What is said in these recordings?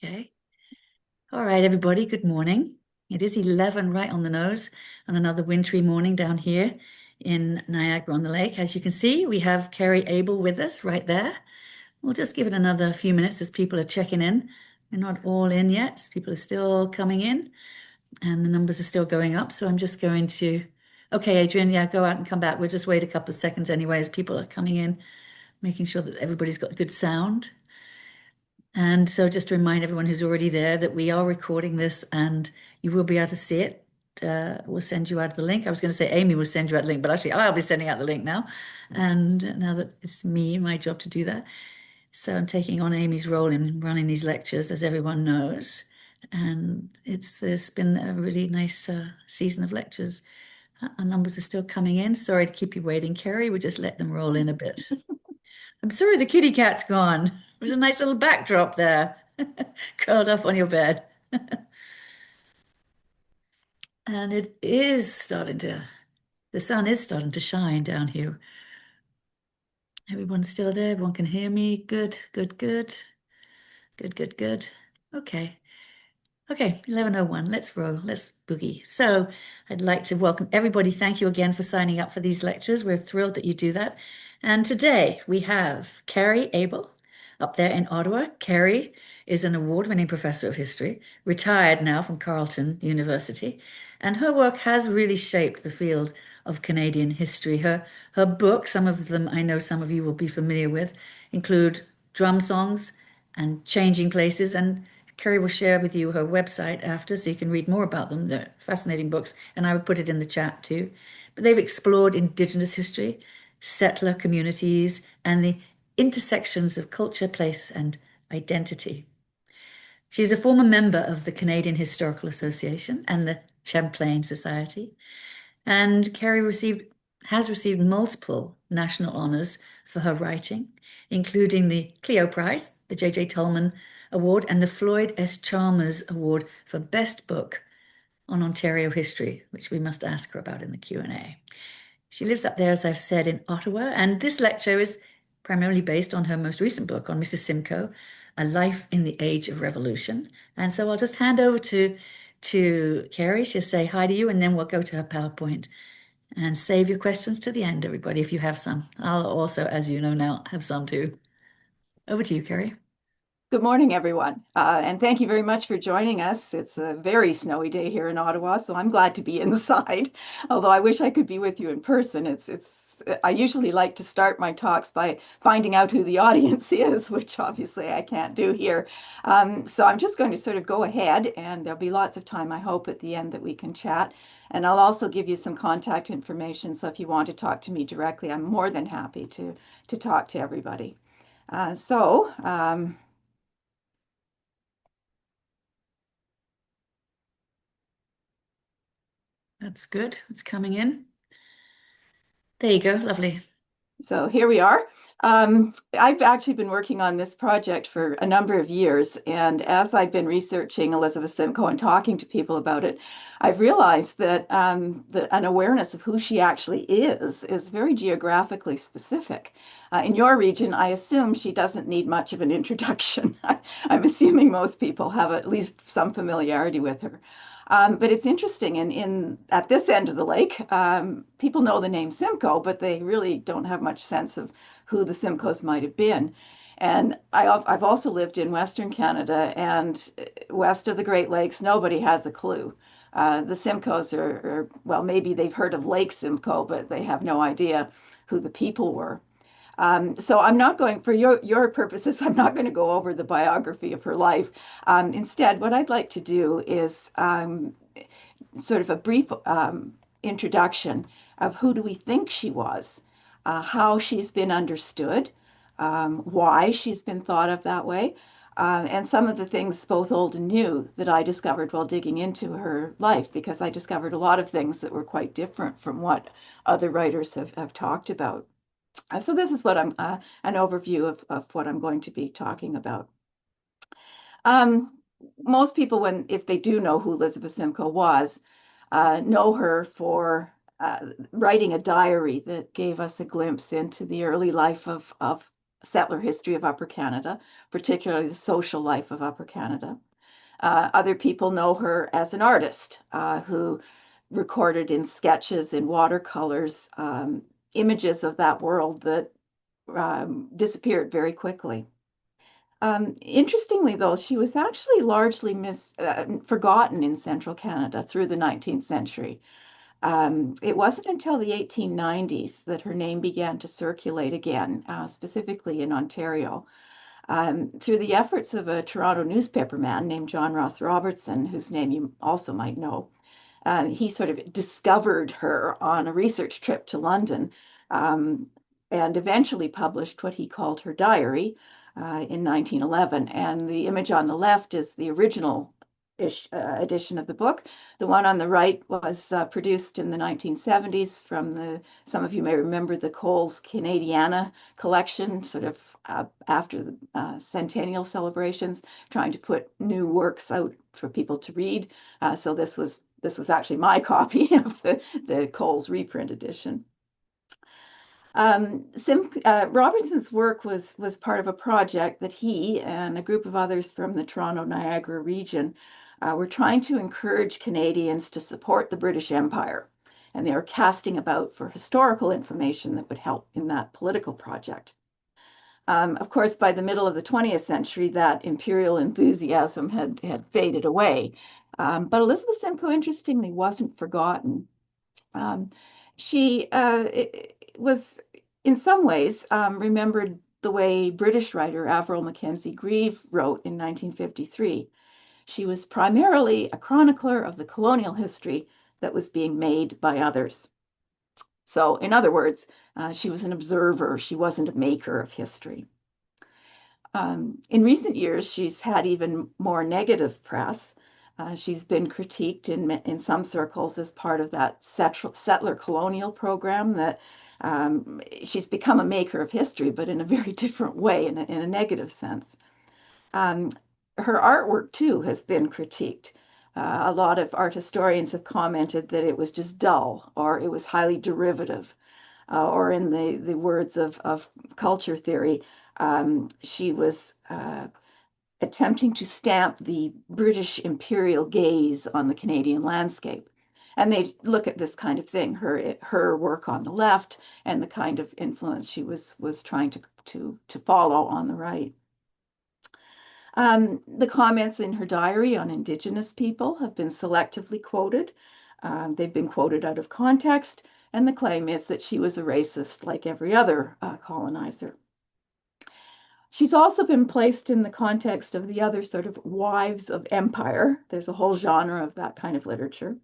Okay. All right, everybody, good morning. It is 11 right on the nose on another wintry morning down here in Niagara-on-the-Lake. As you can see, we have Kerry Abel with us right there. We'll just give it another few minutes as people are checking in. We're not all in yet. People are still coming in and the numbers are still going up. So I'm just going to, okay, Adrian, yeah, go out and come back. We'll just wait a couple of seconds anyway as people are coming in, making sure that everybody's got good sound. And so just to remind everyone who's already there that we are recording this and you will be able to see it. We'll send you out the link. I was going to say Amy will send you out the link, but actually I'll be sending out the link now. And now that it's my job to do that. So I'm taking on Amy's role in running these lectures, as everyone knows. And there's been a really nice season of lectures. Our numbers are still coming in. Sorry to keep you waiting, Kerry. We'll just let them roll in a bit. I'm sorry the kitty cat's gone. There's a nice little backdrop there, curled up on your bed. And the sun is starting to shine down here. Everyone's still there. Everyone can hear me. Good, good, good. Good, good, good. Okay. Okay, 11:01. Let's roll. Let's boogie. So I'd like to welcome everybody. Thank you again for signing up for these lectures. We're thrilled that you do that. And today we have Kerry Abel up there in Ottawa. Kerry is an award-winning professor of history, retired now from Carleton University, and her work has really shaped the field of Canadian history. Her books, some of them I know some of you will be familiar with, include Drum Songs and Changing Places, and Kerry will share with you her website after so you can read more about them. They're fascinating books, and I will put it in the chat too. But they've explored Indigenous history, settler communities, and the intersections of culture, place, and identity. She's a former member of the Canadian Historical Association and the Champlain Society, and has received multiple national honors for her writing, including the Clio Prize, the J.J. Tolman Award, and the Floyd S. Chalmers Award for Best Book on Ontario History, which we must ask her about in the Q&A. She lives up there, as I've said, in Ottawa, and this lecture is primarily based on her most recent book on Mrs. Simcoe, A Life in the Age of Revolution. And so I'll just hand over to Kerry. She'll say hi to you, and then we'll go to her PowerPoint. And save your questions to the end, everybody, if you have some. I'll also, as you know now, have some too. Over to you, Kerry. Good morning, everyone, and thank you very much for joining us. It's a very snowy day here in Ottawa, so I'm glad to be inside. Although I wish I could be with you in person. I usually like to start my talks by finding out who the audience is, which obviously I can't do here. So I'm just going to sort of go ahead, and there'll be lots of time, I hope, at the end that we can chat. And I'll also give you some contact information. So if you want to talk to me directly, I'm more than happy to talk to everybody. That's good. It's coming in. There you go. Lovely. So here we are. I've actually been working on this project for a number of years, and as I've been researching Elizabeth Simcoe and talking to people about it, I've realized that an awareness of who she actually is very geographically specific. In your region, I assume she doesn't need much of an introduction. I'm assuming most people have at least some familiarity with her. But it's interesting, at this end of the lake, people know the name Simcoe, but they really don't have much sense of who the Simcoes might have been. And I've also lived in Western Canada, and west of the Great Lakes, nobody has a clue. The Simcoes well, maybe they've heard of Lake Simcoe, but they have no idea who the people were. So I'm not going, for your purposes, I'm not going to go over the biography of her life. Instead, what I'd like to do is sort of a brief introduction of who do we think she was, how she's been understood, why she's been thought of that way, and some of the things, both old and new, that I discovered while digging into her life, because I discovered a lot of things that were quite different from what other writers have talked about. So this is what an overview of what I'm going to be talking about. Most people, if they do know who Elizabeth Simcoe was, know her for writing a diary that gave us a glimpse into the early life of settler history of Upper Canada, particularly the social life of Upper Canada. Other people know her as an artist who recorded in sketches, in watercolors, images of that world that disappeared very quickly. Interestingly, though, she was actually largely forgotten in central Canada through the 19th century. It wasn't until the 1890s that her name began to circulate again, specifically in Ontario, through the efforts of a Toronto newspaperman named John Ross Robertson, whose name you also might know. He sort of discovered her on a research trip to London, um, and eventually published what he called her diary in 1911. And the image on the left is the original edition of the book. The one on the right was produced in the 1970s from some of you may remember the Coles Canadiana collection, sort of after the centennial celebrations, trying to put new works out for people to read. So this was actually my copy of the Coles reprint edition. Robertson's work was part of a project that he and a group of others from the Toronto Niagara region were trying to encourage Canadians to support the British Empire. And they were casting about for historical information that would help in that political project. Of course, by the middle of the 20th century, that imperial enthusiasm had faded away. But Elizabeth Simcoe, interestingly, wasn't forgotten. Um, she was, in some ways, remembered the way British writer Avril Mackenzie Grieve wrote in 1953. She was primarily a chronicler of the colonial history that was being made by others. So, in other words, she was an observer. She wasn't a maker of history. In recent years, she's had even more negative press. She's been critiqued in some circles as part of that settler colonial program that she's become a maker of history, but in a very different way, in a negative sense. Um, Her artwork, too, has been critiqued. A lot of art historians have commented that it was just dull or it was highly derivative, or in the words of culture theory, she was attempting to stamp the British imperial gaze on the Canadian landscape. And they look at this kind of thing, her work on the left and the kind of influence she was trying to follow on the right. The comments in her diary on Indigenous people have been selectively quoted. They've been quoted out of context, and the claim is that she was a racist like every other colonizer. She's also been placed in the context of the other sort of wives of empire. There's a whole genre of that kind of literature.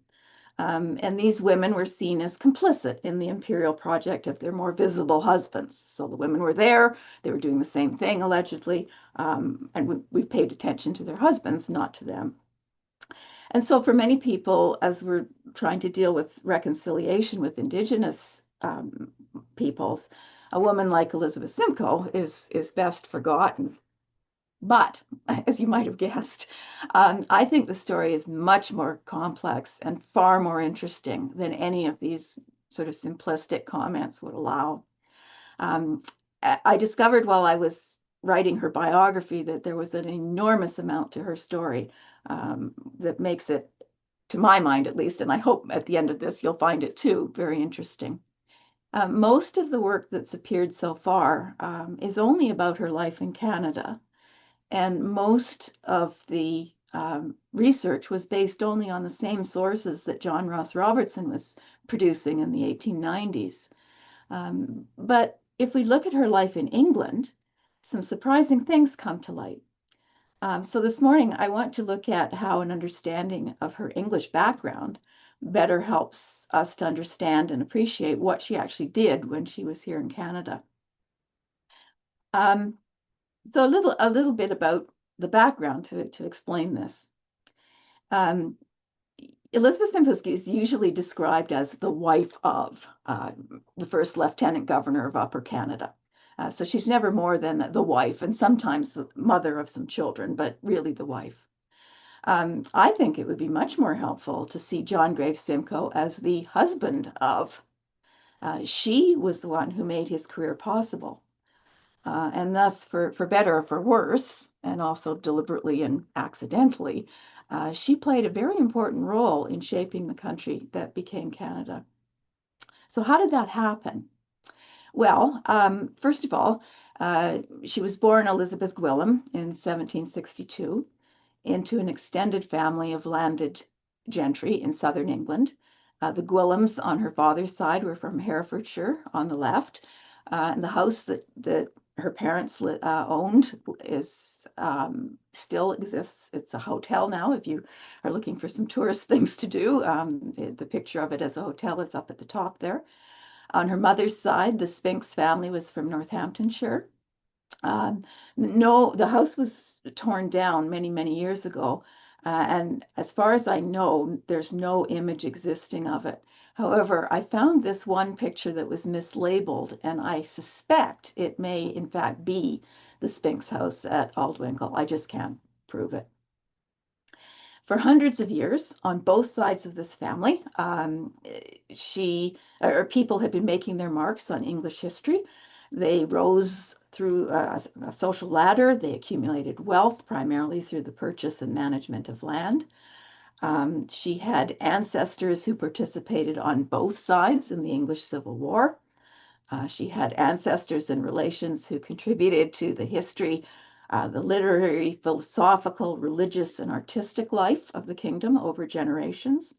And these women were seen as complicit in the imperial project of their more visible husbands. So the women were there, they were doing the same thing, allegedly, and we paid attention to their husbands, not to them. And so for many people, as we're trying to deal with reconciliation with Indigenous peoples, a woman like Elizabeth Simcoe is best forgotten. But, as you might have guessed, I think the story is much more complex and far more interesting than any of these sort of simplistic comments would allow. I discovered while I was writing her biography that there was an enormous amount to her story that makes it, to my mind at least, and I hope at the end of this you'll find it too, very interesting. Most of the work that's appeared so far is only about her life in Canada. And most of the research was based only on the same sources that John Ross Robertson was producing in the 1890s. But if we look at her life in England, some surprising things come to light. So this morning, I want to look at how an understanding of her English background better helps us to understand and appreciate what she actually did when she was here in Canada. So a little bit about the background to explain this. Elizabeth Simcoe is usually described as the wife of the first Lieutenant Governor of Upper Canada. So she's never more than the wife and sometimes the mother of some children, but really the wife. I think it would be much more helpful to see John Graves Simcoe as the husband of. She was the one who made his career possible. And thus, for better or for worse, and also deliberately and accidentally, she played a very important role in shaping the country that became Canada. So, how did that happen? Well, first of all, she was born Elizabeth Gwilym in 1762 into an extended family of landed gentry in southern England. The Gwillims on her father's side were from Herefordshire on the left, and the house that her parents owned is still exists. It's a hotel now. If you are looking for some tourist things to do, the picture of it as a hotel is up at the top there. On her mother's side, the Spinks family was from Northamptonshire. No, the house was torn down many, many years ago. And as far as I know, there's no image existing of it. However, I found this one picture that was mislabeled, and I suspect it may, in fact, be the Spinks house at Aldwinkle. I just can't prove it. For hundreds of years, on both sides of this family, she or people had been making their marks on English history. They rose through a social ladder. They accumulated wealth primarily through the purchase and management of land. She had ancestors who participated on both sides in the English Civil War. She had ancestors and relations who contributed to the history, the literary, philosophical, religious, and artistic life of the kingdom over generations.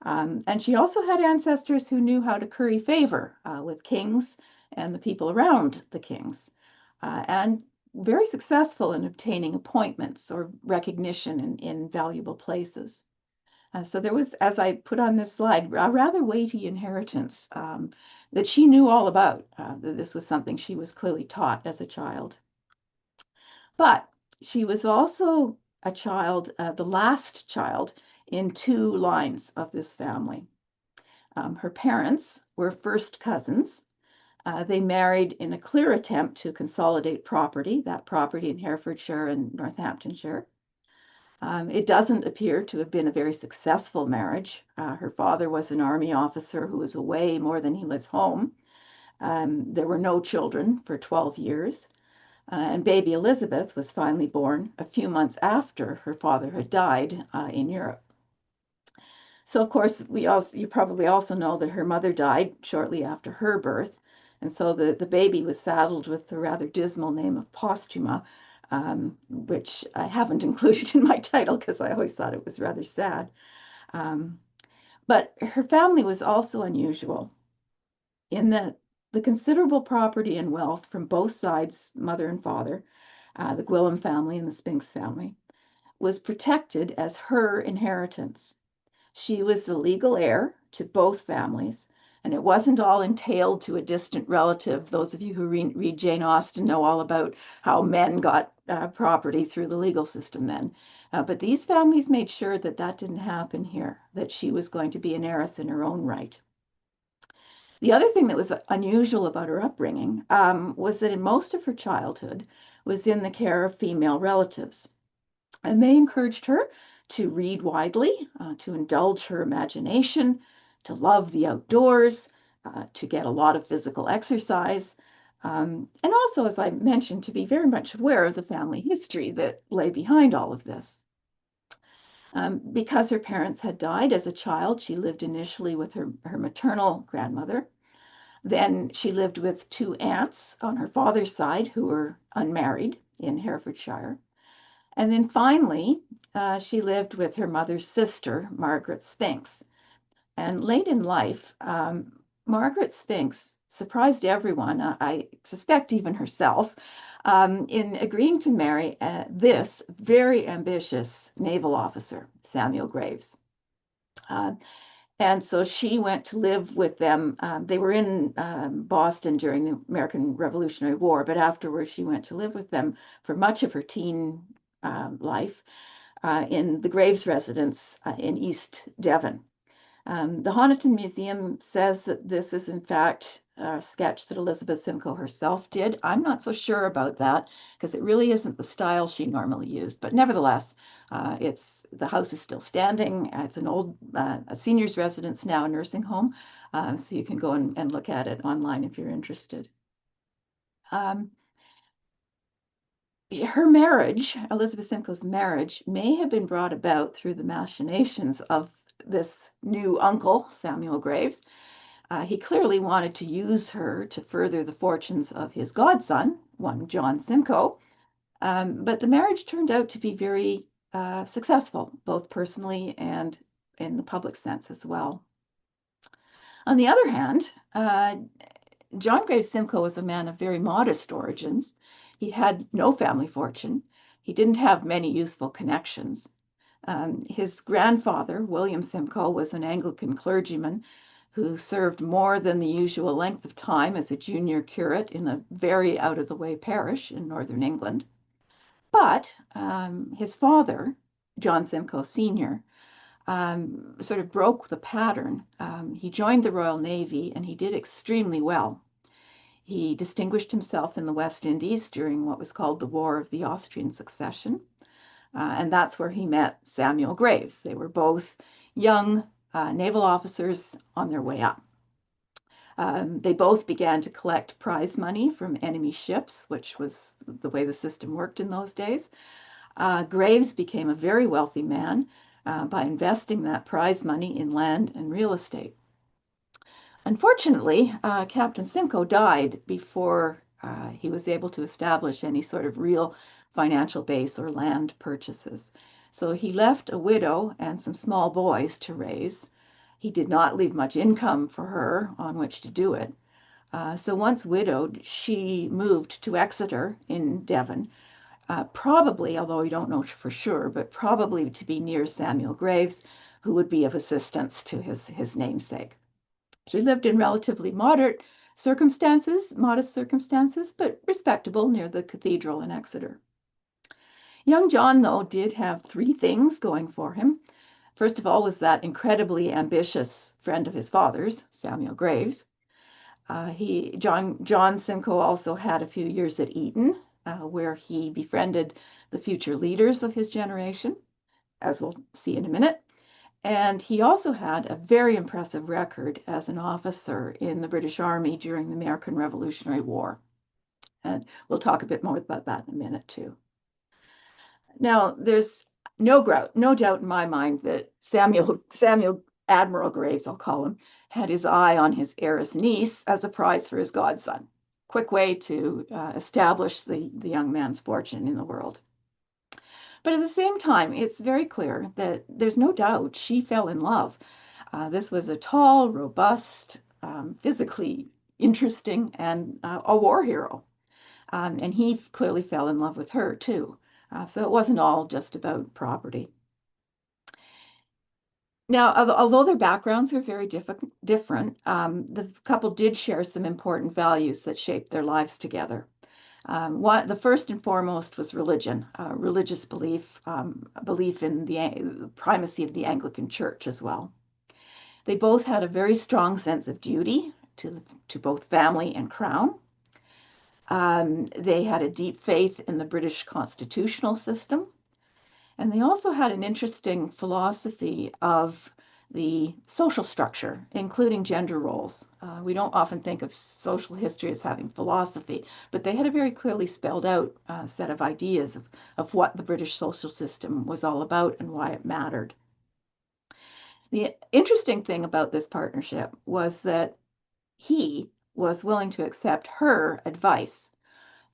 And she also had ancestors who knew how to curry favor with kings and the people around the kings, and very successful in obtaining appointments or recognition in valuable places. So there was, as I put on this slide, a rather weighty inheritance that she knew all about. This was something she was clearly taught as a child. But she was also a child, the last child in two lines of this family. Her parents were first cousins. They married in a clear attempt to consolidate property, that property in Herefordshire and Northamptonshire. It doesn't appear to have been a very successful marriage. Her father was an army officer who was away more than he was home. There were no children for 12 years. And baby Elizabeth was finally born a few months after her father had died in Europe. So, of course, you probably also know that her mother died shortly after her birth. And so the baby was saddled with the rather dismal name of Posthuma, which I haven't included in my title because I always thought it was rather sad. Um, but her family was also unusual in that the considerable property and wealth from both sides, mother and father, the Gwilym family and the Spinks family, was protected as her inheritance. She was the legal heir to both families, and it wasn't all entailed to a distant relative. Those of you who read Jane Austen know all about how men got property through the legal system then. But these families made sure that that didn't happen here, that she was going to be an heiress in her own right. The other thing that was unusual about her upbringing was that in most of her childhood was in the care of female relatives. And they encouraged her to read widely, to indulge her imagination, to love the outdoors, to get a lot of physical exercise, and also, as I mentioned, to be very much aware of the family history that lay behind all of this. Because her parents had died as a child, she lived initially with her maternal grandmother. Then she lived with two aunts on her father's side who were unmarried in Herefordshire. And then finally, she lived with her mother's sister, Margaret Spinks. And late in life, Margaret Spinks surprised everyone, I suspect even herself, in agreeing to marry this very ambitious naval officer, Samuel Graves. Uh, and so she went to live with them. They were in Boston during the American Revolutionary War, but afterwards she went to live with them for much of her teen life in the Graves residence in East Devon. The Honiton Museum says that this is, in fact, a sketch that Elizabeth Simcoe herself did. I'm not so sure about that because it really isn't the style she normally used. But nevertheless, the house is still standing. It's an old a seniors residence now, a nursing home. So you can go and look at it online if you're interested. Um, her marriage, Elizabeth Simcoe's marriage, may have been brought about through the machinations of this new uncle, Samuel Graves. He clearly wanted to use her to further the fortunes of his godson, one John Simcoe. But the marriage turned out to be very successful, both personally and in the public sense as well. On the other hand, John Graves Simcoe was a man of very modest origins. He had no family fortune. He didn't have many useful connections. His grandfather, William Simcoe, was an Anglican clergyman who served more than the usual length of time as a junior curate in a very out of the way parish in northern England. But his father, John Simcoe Sr., sort of broke the pattern. He joined the Royal Navy and he did extremely well. He distinguished himself in the West Indies during what was called the War of the Austrian Succession. And that's where he met Samuel Graves. They were both young naval officers on their way up. They both began to collect prize money from enemy ships, which was the way the system worked in those days. Graves became a very wealthy man by investing that prize money in land and real estate. Unfortunately, Captain Simcoe died before he was able to establish any sort of real financial base or land purchases. So he left a widow and some small boys to raise. He did not leave much income for her on which to do it. So once widowed, she moved to Exeter in Devon, probably, although we don't know for sure, but probably to be near Samuel Graves, who would be of assistance to his namesake. She lived in relatively modest circumstances, but respectable near the cathedral in Exeter. Young John, though, did have three things going for him. First of all was that incredibly ambitious friend of his father's, Samuel Graves. John Simcoe also had a few years at Eton, where he befriended the future leaders of his generation, as we'll see in a minute. And he also had a very impressive record as an officer in the British Army during the American Revolutionary War. And we'll talk a bit more about that in a minute, too. Now, there's no doubt in my mind that Samuel Admiral Graves, I'll call him, had his eye on his heiress niece as a prize for his godson. Quick way to establish the young man's fortune in the world. But at the same time, it's very clear that there's no doubt she fell in love. This was a tall, robust, physically interesting, and a war hero. And he clearly fell in love with her, too. So it wasn't all just about property. Now, although their backgrounds were very different, the couple did share some important values that shaped their lives together. The first and foremost was religion, religious belief, belief in the primacy of the Anglican Church as well. They both had a very strong sense of duty to both family and crown. They had a deep faith in the British constitutional system. And they also had an interesting philosophy of the social structure, including gender roles. We don't often think of social history as having philosophy, but they had a very clearly spelled out set of ideas of what the British social system was all about and why it mattered. The interesting thing about this partnership was that he was willing to accept her advice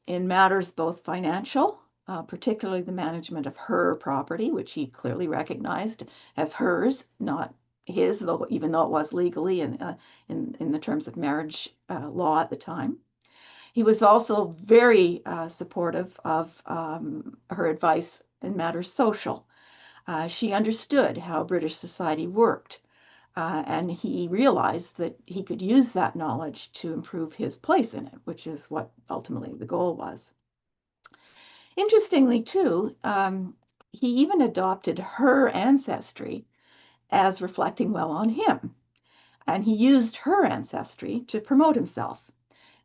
in matters both financial, particularly the management of her property, which he clearly recognized as hers, not his, though even though it was legally in the terms of marriage law at the time. He was also very supportive of her advice in matters social. She understood how British society worked, and he realized that he could use that knowledge to improve his place in it, which is what ultimately the goal was. Interestingly, too, he even adopted her ancestry as reflecting well on him. And he used her ancestry to promote himself.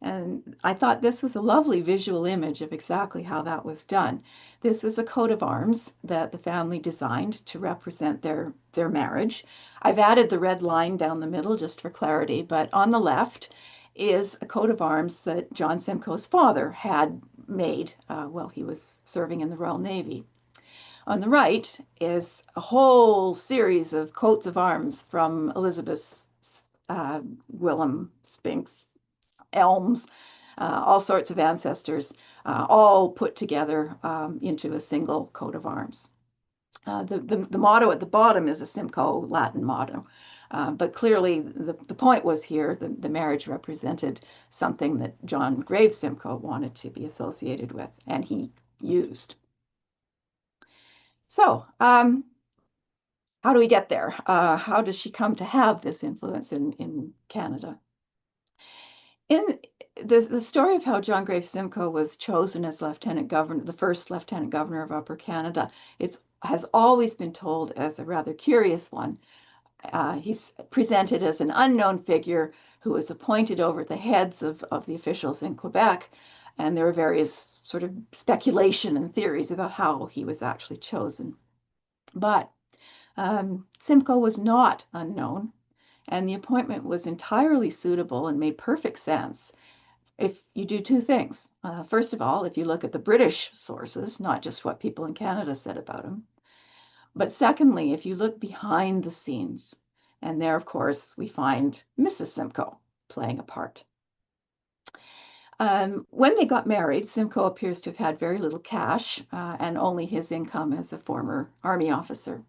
And I thought this was a lovely visual image of exactly how that was done. This was a coat of arms that the family designed to represent their marriage. I've added the red line down the middle just for clarity, but on the left is a coat of arms that John Simcoe's father had made while he was serving in the Royal Navy. On the right is a whole series of coats of arms from Elizabeth, Willem, Spinks, Elms, all sorts of ancestors, all put together into a single coat of arms. The motto at the bottom is a Simcoe Latin motto. But clearly, the point was here the marriage represented something that John Graves Simcoe wanted to be associated with, and he used. So, how do we get there? How does she come to have this influence in Canada? In the story of how John Graves Simcoe was chosen as lieutenant governor, the first lieutenant governor of Upper Canada, it has always been told as a rather curious one. He's presented as an unknown figure who was appointed over the heads of the officials in Quebec, and there are various sort of speculation and theories about how he was actually chosen. But Simcoe was not unknown, and the appointment was entirely suitable and made perfect sense if you do two things. First of all, if you look at the British sources, not just what people in Canada said about him, but secondly, if you look behind the scenes, and there, of course, we find Mrs. Simcoe playing a part. When they got married, Simcoe appears to have had very little cash and only his income as a former army officer.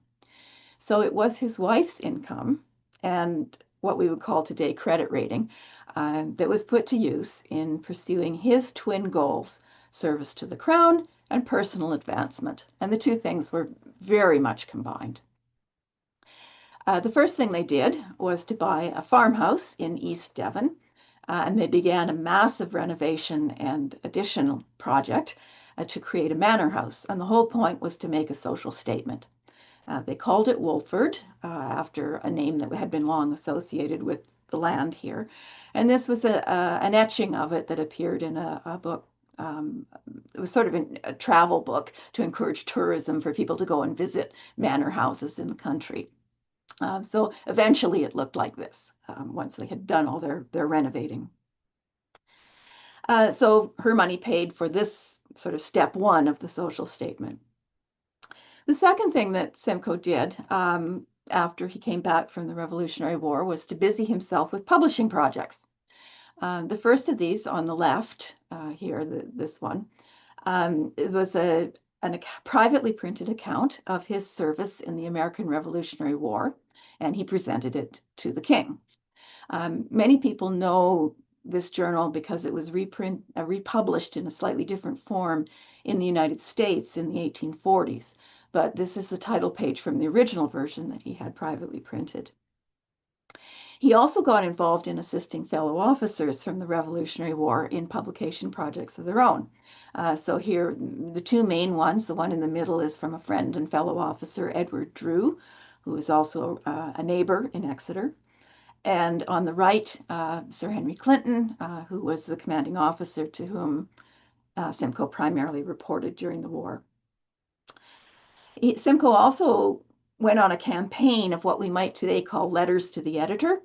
So it was his wife's income and what we would call today credit rating that was put to use in pursuing his twin goals, service to the crown and personal advancement. And the two things were very much combined. The first thing they did was to buy a farmhouse in East Devon, and they began a massive renovation and additional project to create a manor house. And the whole point was to make a social statement. They called it Wolford after a name that had been long associated with the land here. And this was an etching of it that appeared in a book. It was sort of a travel book to encourage tourism for people to go and visit manor houses in the country. So eventually it looked like this once they had done all their renovating. So her money paid for this sort of step one of the social statement. The second thing that Simcoe did after he came back from the Revolutionary War was to busy himself with publishing projects. The first of these on the left here, this one, it was a privately printed account of his service in the American Revolutionary War, and he presented it to the king. Many people know this journal because it was republished in a slightly different form in the United States in the 1840s, but this is the title page from the original version that he had privately printed. He also got involved in assisting fellow officers from the Revolutionary War in publication projects of their own. So here, the two main ones, the one in the middle is from a friend and fellow officer, Edward Drew, who is also a neighbor in Exeter. And on the right, Sir Henry Clinton, who was the commanding officer to whom Simcoe primarily reported during the war. Simcoe also went on a campaign of what we might today call letters to the editor.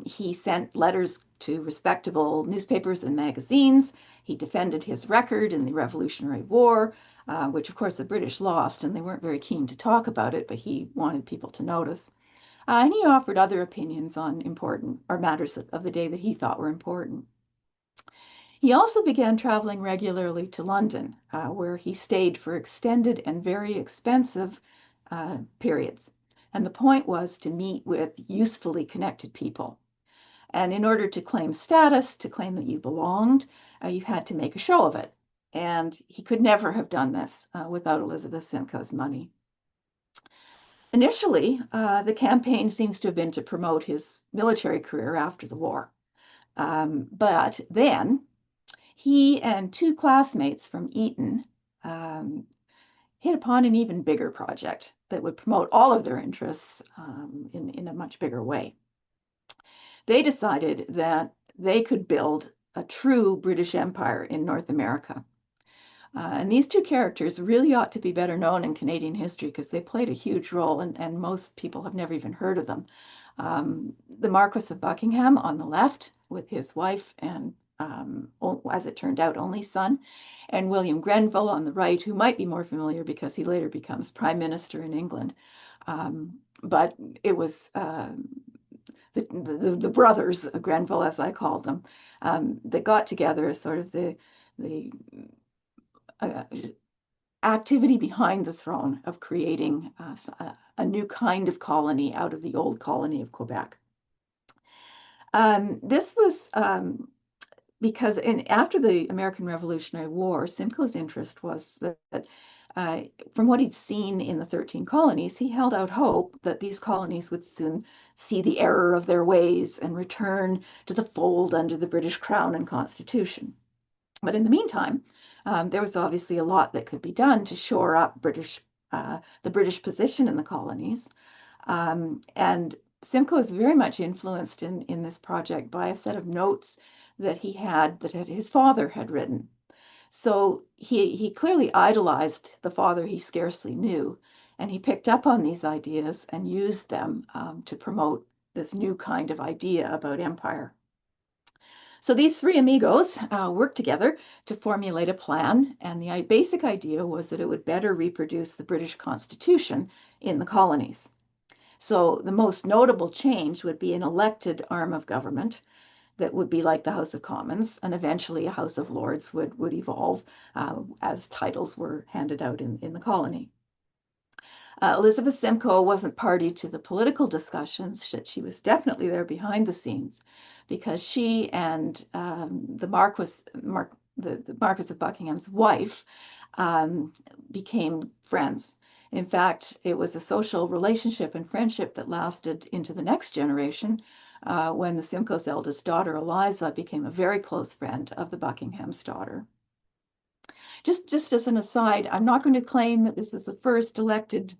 He sent letters to respectable newspapers and magazines. He defended his record in the Revolutionary War, which of course the British lost, and they weren't very keen to talk about it, but he wanted people to notice. And he offered other opinions on important or matters of the day that he thought were important. He also began traveling regularly to London, where he stayed for extended and very expensive periods. And the point was to meet with usefully connected people. And in order to claim status, to claim that you belonged, you had to make a show of it. And he could never have done this without Elizabeth Simcoe's money. Initially, the campaign seems to have been to promote his military career after the war. But then he and two classmates from Eton hit upon an even bigger project that would promote all of their interests in a much bigger way. They decided that they could build a true British Empire in North America. And these two characters really ought to be better known in Canadian history because they played a huge role, and most people have never even heard of them. The Marquis of Buckingham on the left with his wife and as it turned out, only son, and William Grenville on the right, who might be more familiar because he later becomes prime minister in England. But it was the brothers Grenville, as I called them, that got together as sort of the uh, activity behind the throne of creating a new kind of colony out of the old colony of Quebec. This was because after the American Revolutionary War, Simcoe's interest was that from what he'd seen in the 13 colonies, he held out hope that these colonies would soon see the error of their ways and return to the fold under the British Crown and Constitution. But in the meantime, there was obviously a lot that could be done to shore up the British position in the colonies. And Simcoe is very much influenced in this project by a set of notes that his father had written. So he clearly idolized the father he scarcely knew, and he picked up on these ideas and used them to promote this new kind of idea about empire. So these three amigos worked together to formulate a plan, and the basic idea was that it would better reproduce the British Constitution in the colonies. So the most notable change would be an elected arm of government that would be like the House of Commons, and eventually a House of Lords would evolve as titles were handed out in the colony. Elizabeth Simcoe wasn't party to the political discussions. She was definitely there behind the scenes because she and the Marquis of Buckingham's wife became friends. In fact, it was a social relationship and friendship that lasted into the next generation when the Simcoe's eldest daughter, Eliza, became a very close friend of the Buckingham's daughter. Just as an aside, I'm not going to claim that this is the first elected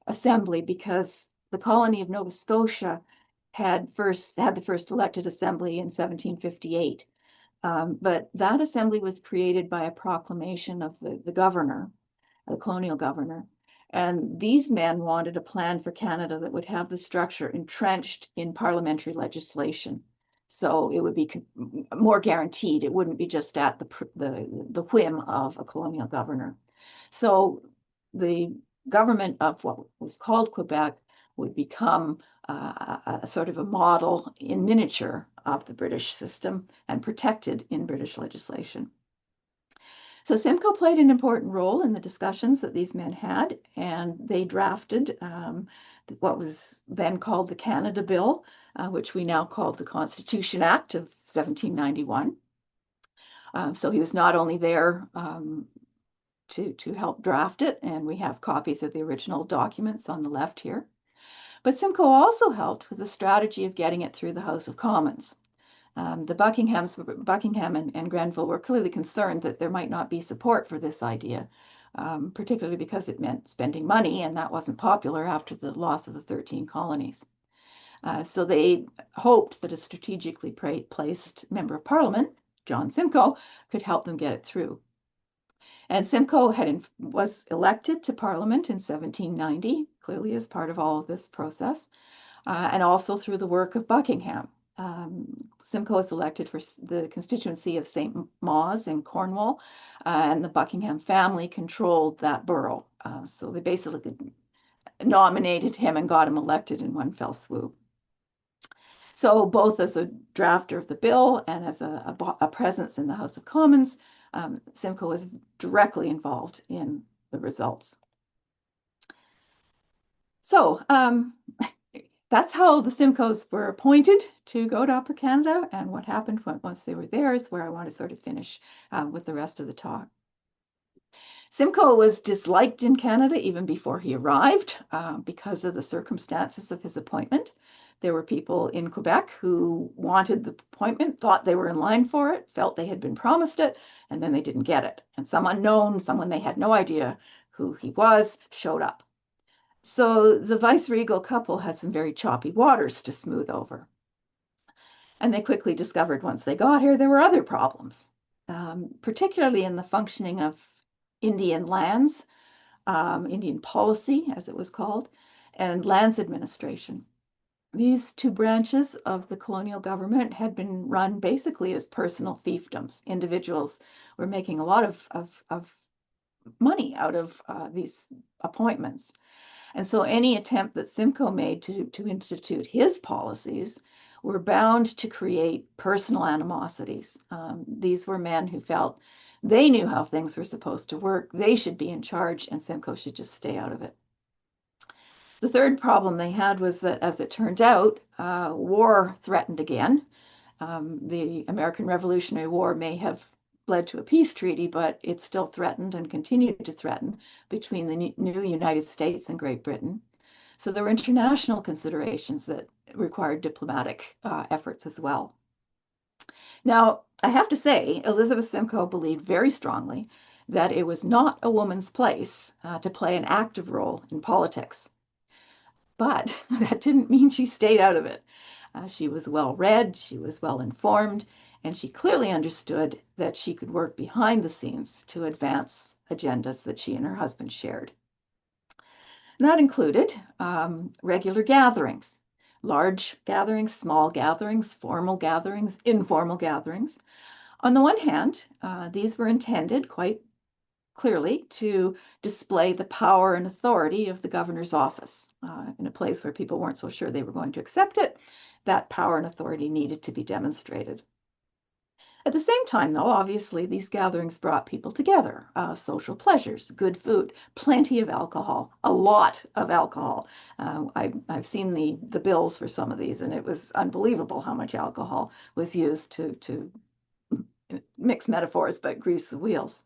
assembly because the colony of Nova Scotia had the first elected assembly in 1758. But that assembly was created by a proclamation of the governor, the colonial governor. And these men wanted a plan for Canada that would have the structure entrenched in parliamentary legislation. So it would be more guaranteed. It wouldn't be just at the whim of a colonial governor. So the government of what was called Quebec would become a sort of a model in miniature of the British system and protected in British legislation. So Simcoe played an important role in the discussions that these men had, and they drafted what was then called the Canada Bill, which we now call the Constitution Act of 1791. So he was not only there to help draft it, and we have copies of the original documents on the left here, but Simcoe also helped with the strategy of getting it through the House of Commons. The Buckingham and Grenville were clearly concerned that there might not be support for this idea, particularly because it meant spending money, and that wasn't popular after the loss of the 13 colonies. So they hoped that a strategically placed member of parliament, John Simcoe, could help them get it through. And Simcoe was elected to parliament in 1790, clearly as part of all of this process, and also through the work of Buckingham. Simcoe was elected for the constituency of St. Mawes in Cornwall, and the Buckingham family controlled that borough. So they basically nominated him and got him elected in one fell swoop. So both as a drafter of the bill and as a presence in the House of Commons, Simcoe was directly involved in the results. So that's how the Simcoes were appointed to go to Upper Canada, and what happened once they were there is where I want to sort of finish with the rest of the talk. Simcoe was disliked in Canada even before he arrived because of the circumstances of his appointment. There were people in Quebec who wanted the appointment, thought they were in line for it, felt they had been promised it, and then they didn't get it. And some unknown, someone they had no idea who he was, showed up. So the viceregal couple had some very choppy waters to smooth over. And they quickly discovered once they got here, there were other problems, particularly in the functioning of Indian lands, Indian policy, as it was called, and lands administration. These two branches of the colonial government had been run basically as personal fiefdoms. Individuals were making a lot of money out of these appointments. And so any attempt that Simcoe made to institute his policies were bound to create personal animosities. These were men who felt they knew how things were supposed to work, they should be in charge, and Simcoe should just stay out of it. The third problem they had was that, as it turned out, war threatened again. The American Revolutionary War may have led to a peace treaty, but it still threatened and continued to threaten between the new United States and Great Britain. So there were international considerations that required diplomatic efforts as well. Now, I have to say, Elizabeth Simcoe believed very strongly that it was not a woman's place to play an active role in politics. But that didn't mean she stayed out of it. She was well read, she was well informed, and she clearly understood that she could work behind the scenes to advance agendas that she and her husband shared. And that included regular gatherings, large gatherings, small gatherings, formal gatherings, informal gatherings. On the one hand, these were intended quite clearly to display the power and authority of the governor's office. In a place where people weren't so sure they were going to accept it, that power and authority needed to be demonstrated. At the same time, though, obviously, these gatherings brought people together. Social pleasures, good food, plenty of alcohol, a lot of alcohol. I've seen the bills for some of these, and it was unbelievable how much alcohol was used to mix metaphors, but grease the wheels.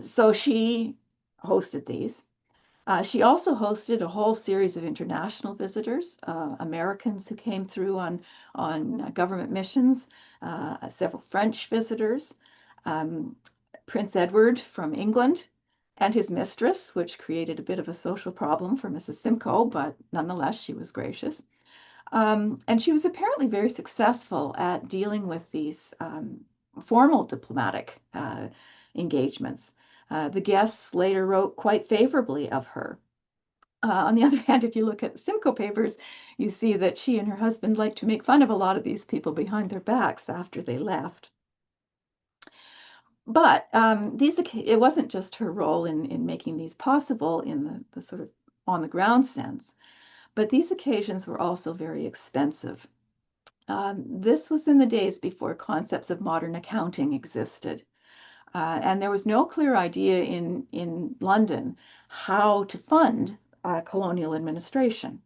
So she hosted these. She also hosted a whole series of international visitors, Americans who came through on government missions, several French visitors, um, Prince Edward from England, and his mistress, which created a bit of a social problem for Mrs. Simcoe, but nonetheless, she was gracious. And she was apparently very successful at dealing with these formal diplomatic engagements. The guests later wrote quite favorably of her. On the other hand, if you look at Simcoe papers, you see that she and her husband liked to make fun of a lot of these people behind their backs after they left. But it wasn't just her role in making these possible in the sort of on the ground sense, but these occasions were also very expensive. This was in the days before concepts of modern accounting existed. And there was no clear idea in London how to fund colonial administration.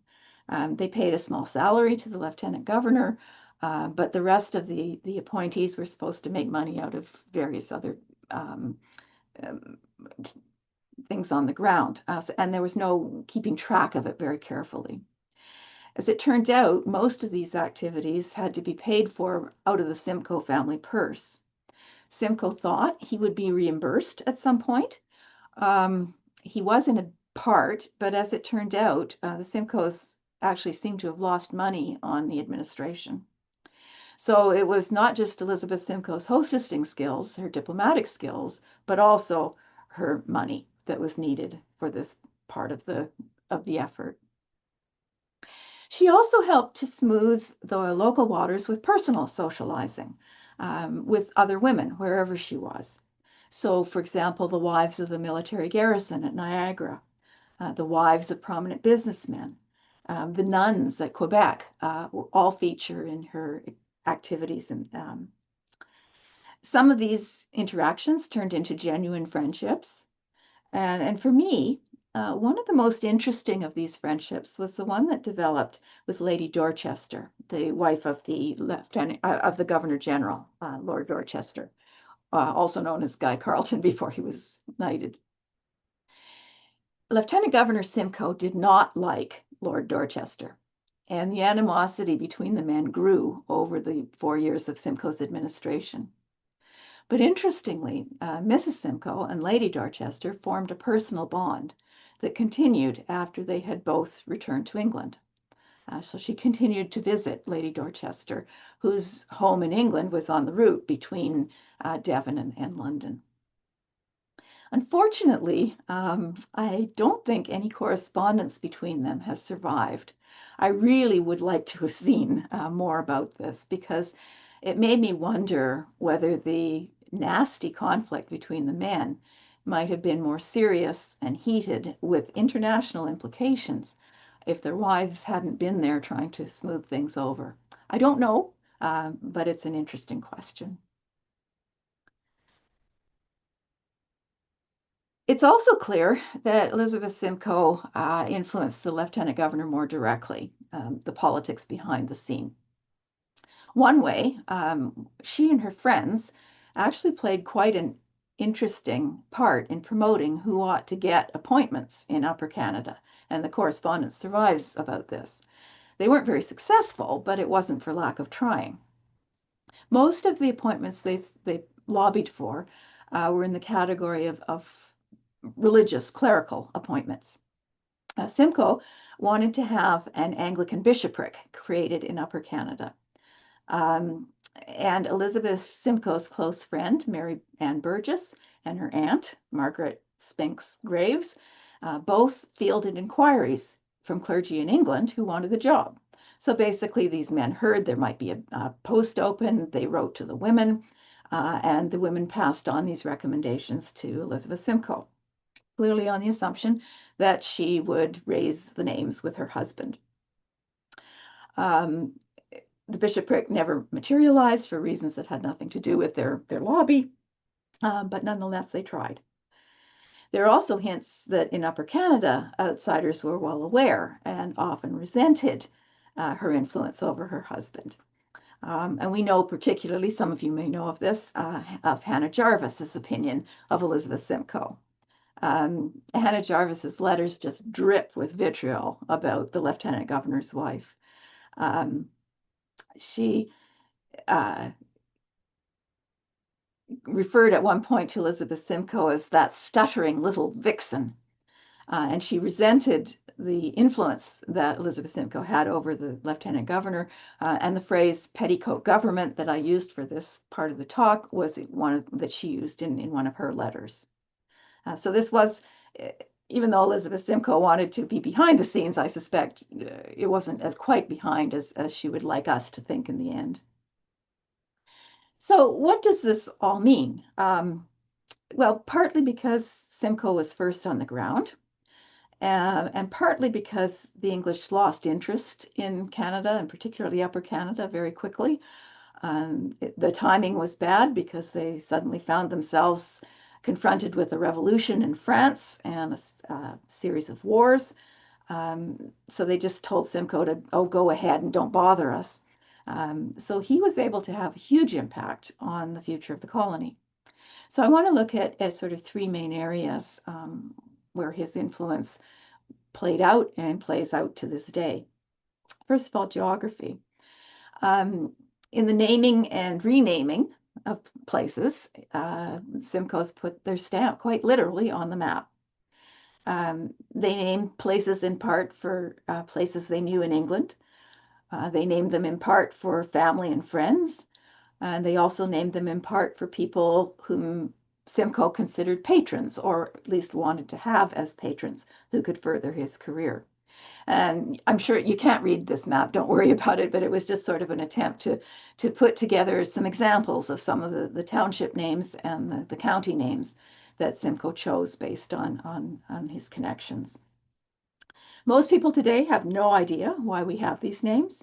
They paid a small salary to the lieutenant governor, but the rest of the appointees were supposed to make money out of various other um, um, things on the ground. And there was no keeping track of it very carefully. As it turned out, most of these activities had to be paid for out of the Simcoe family purse. Simcoe thought he would be reimbursed at some point. He was in a part, but as it turned out, the Simcoes actually seemed to have lost money on the administration. So it was not just Elizabeth Simcoe's hostessing skills, her diplomatic skills, but also her money that was needed for this part of the effort. She also helped to smooth the local waters with personal socializing with other women wherever she was. So, for example, the wives of the military garrison at Niagara, the wives of prominent businessmen, the nuns at Quebec all feature in her activities. And some of these interactions turned into genuine friendships. And for me, one of the most interesting of these friendships was the one that developed with Lady Dorchester, the wife of the lieutenant of the Governor General, Lord Dorchester, also known as Guy Carleton before he was knighted. Lieutenant Governor Simcoe did not like Lord Dorchester, and the animosity between the men grew over the 4 years of Simcoe's administration. But interestingly, Mrs. Simcoe and Lady Dorchester formed a personal bond that continued after they had both returned to England. So she continued to visit Lady Dorchester, whose home in England was on the route between Devon and London. Unfortunately, I don't think any correspondence between them has survived. I really would like to have seen more about this because it made me wonder whether the nasty conflict between the men might have been more serious and heated with international implications if their wives hadn't been there trying to smooth things over. I don't know, but it's an interesting question. It's also clear that Elizabeth Simcoe influenced the lieutenant governor more directly, the politics behind the scene. One way, she and her friends actually played quite an interesting part in promoting who ought to get appointments in Upper Canada, and the correspondence survives about this. They weren't very successful, but it wasn't for lack of trying. Most of the appointments they lobbied for were in the category of religious clerical appointments. Simcoe wanted to have an Anglican bishopric created in Upper Canada. Um, and Elizabeth Simcoe's close friend, Mary Ann Burgess, and her aunt, Margaret Spinks Graves, both fielded inquiries from clergy in England who wanted the job. So basically, these men heard there might be a post open. They wrote to the women, and the women passed on these recommendations to Elizabeth Simcoe, clearly on the assumption that she would raise the names with her husband. Um, the bishopric never materialized for reasons that had nothing to do with their lobby, but nonetheless, they tried. There are also hints that in Upper Canada, outsiders were well aware and often resented her influence over her husband. And we know particularly, some of you may know of this, of Hannah Jarvis's opinion of Elizabeth Simcoe. Hannah Jarvis's letters just drip with vitriol about the lieutenant governor's wife. She referred at one point to Elizabeth Simcoe as that stuttering little vixen. And she resented the influence that Elizabeth Simcoe had over the lieutenant governor. And the phrase petticoat government that I used for this part of the talk was one that she used in one of her letters. So this was, even though Elizabeth Simcoe wanted to be behind the scenes, I suspect it wasn't as quite behind as she would like us to think in the end. So what does this all mean? Well, partly because Simcoe was first on the ground, and partly because the English lost interest in Canada, and particularly Upper Canada, very quickly. The timing was bad because they suddenly found themselves confronted with a revolution in France and a series of wars. So they just told Simcoe to, oh, go ahead and don't bother us. So he was able to have a huge impact on the future of the colony. So I want to look at sort of three main areas where his influence played out and plays out to this day. First of all, geography. In the naming and renaming of places, Simcoe's put their stamp quite literally on the map. They named places in part for places they knew in England. They named them in part for family and friends. And they also named them in part for people whom Simcoe considered patrons, or at least wanted to have as patrons who could further his career. And I'm sure you can't read this map, don't worry about it, but it was just sort of an attempt to put together some examples of some of the township names and the county names that Simcoe chose based on his connections. Most people today have no idea why we have these names,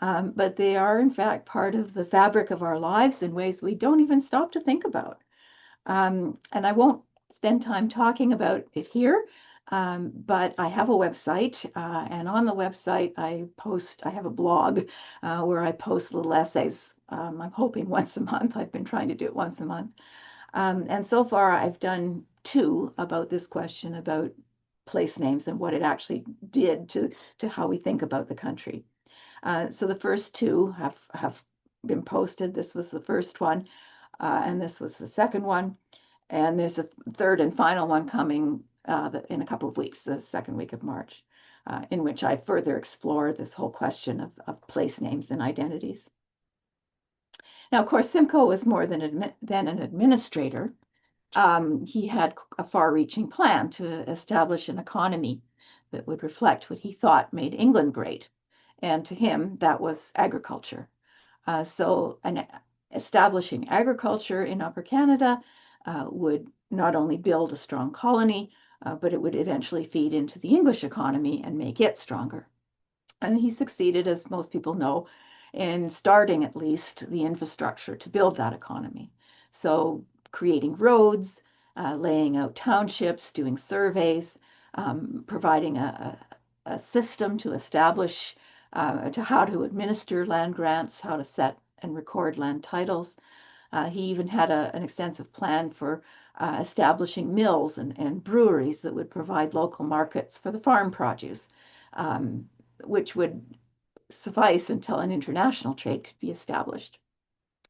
but they are in fact part of the fabric of our lives in ways we don't even stop to think about. And I won't spend time talking about it here, but I have a website, and on the website I have a blog where I post little essays. I'm hoping once a month. I've been trying to do it once a month. And so far I've done two about this question about place names and what it actually did to how we think about the country. So the first two have been posted. This was the first one, and this was the second one. And there's a third and final one coming in a couple of weeks, the second week of March, in which I further explore this whole question of place names and identities. Now, of course, Simcoe was more than an administrator. He had a far-reaching plan to establish an economy that would reflect what he thought made England great. And to him, that was agriculture. So establishing agriculture in Upper Canada would not only build a strong colony, but it would eventually feed into the English economy and make it stronger. And he succeeded, as most people know, in starting at least the infrastructure to build that economy. So creating roads, laying out townships, doing surveys, providing a system to establish to how to administer land grants, how to set and record land titles. He even had an extensive plan for establishing mills and breweries that would provide local markets for the farm produce, um, which would suffice until an international trade could be established.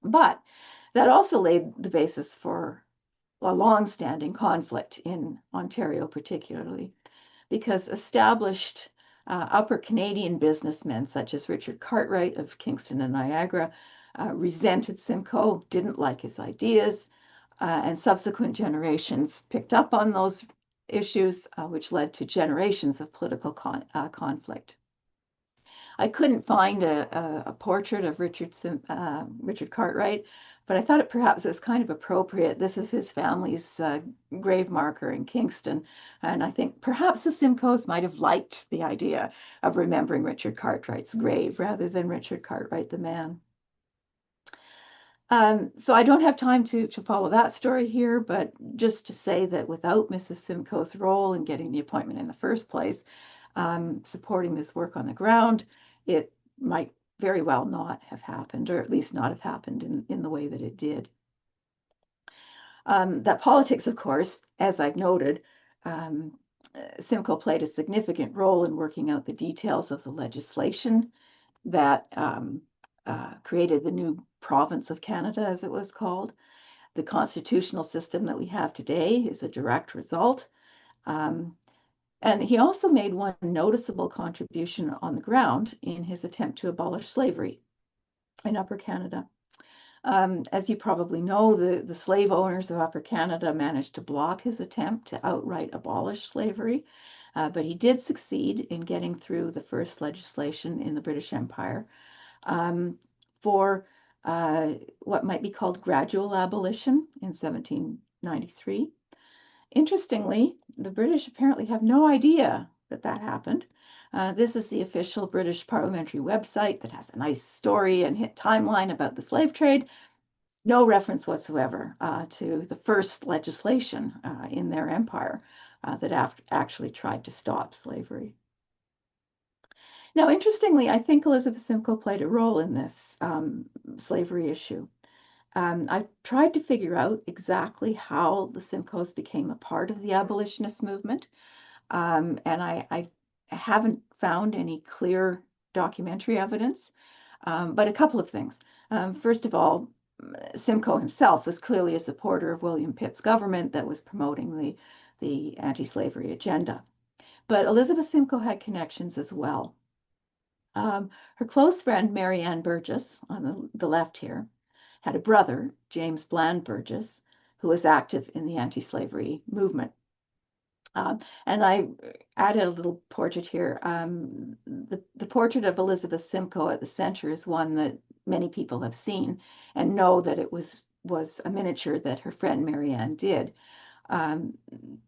But that also laid the basis for a long-standing conflict in Ontario, particularly because established upper Canadian businessmen such as Richard Cartwright of Kingston and Niagara resented Simcoe, didn't like his ideas, and subsequent generations picked up on those issues, which led to generations of political conflict. I couldn't find a portrait of Richard Cartwright, but I thought it perhaps was kind of appropriate. This is his family's grave marker in Kingston, and I think perhaps the Simcoes might have liked the idea of remembering Richard Cartwright's grave rather than Richard Cartwright the man. So I don't have time to follow that story here, but just to say that without Mrs. Simcoe's role in getting the appointment in the first place, supporting this work on the ground, it might very well not have happened, or at least not have happened in the way that it did. That politics, of course, as I've noted, Simcoe played a significant role in working out the details of the legislation that created the new province of Canada, as it was called. The constitutional system that we have today is a direct result. And he also made one noticeable contribution on the ground in his attempt to abolish slavery in Upper Canada. As you probably know, the slave owners of Upper Canada managed to block his attempt to outright abolish slavery, but he did succeed in getting through the first legislation in the British Empire for what might be called gradual abolition in 1793. Interestingly, the British apparently have no idea that that happened. This is the official British parliamentary website that has a nice story and hit timeline about the slave trade. No reference whatsoever to the first legislation in their empire that actually tried to stop slavery. Now, interestingly, I think Elizabeth Simcoe played a role in this slavery issue. I've tried to figure out exactly how the Simcoes became a part of the abolitionist movement, and I haven't found any clear documentary evidence, but a couple of things. First of all, Simcoe himself was clearly a supporter of William Pitt's government that was promoting the anti-slavery agenda. But Elizabeth Simcoe had connections as well. Her close friend, Mary Ann Burgess, on the left here, had a brother, James Bland Burgess, who was active in the anti-slavery movement. And I added a little portrait here. The portrait of Elizabeth Simcoe at the center is one that many people have seen and know that it was a miniature that her friend Mary Ann did.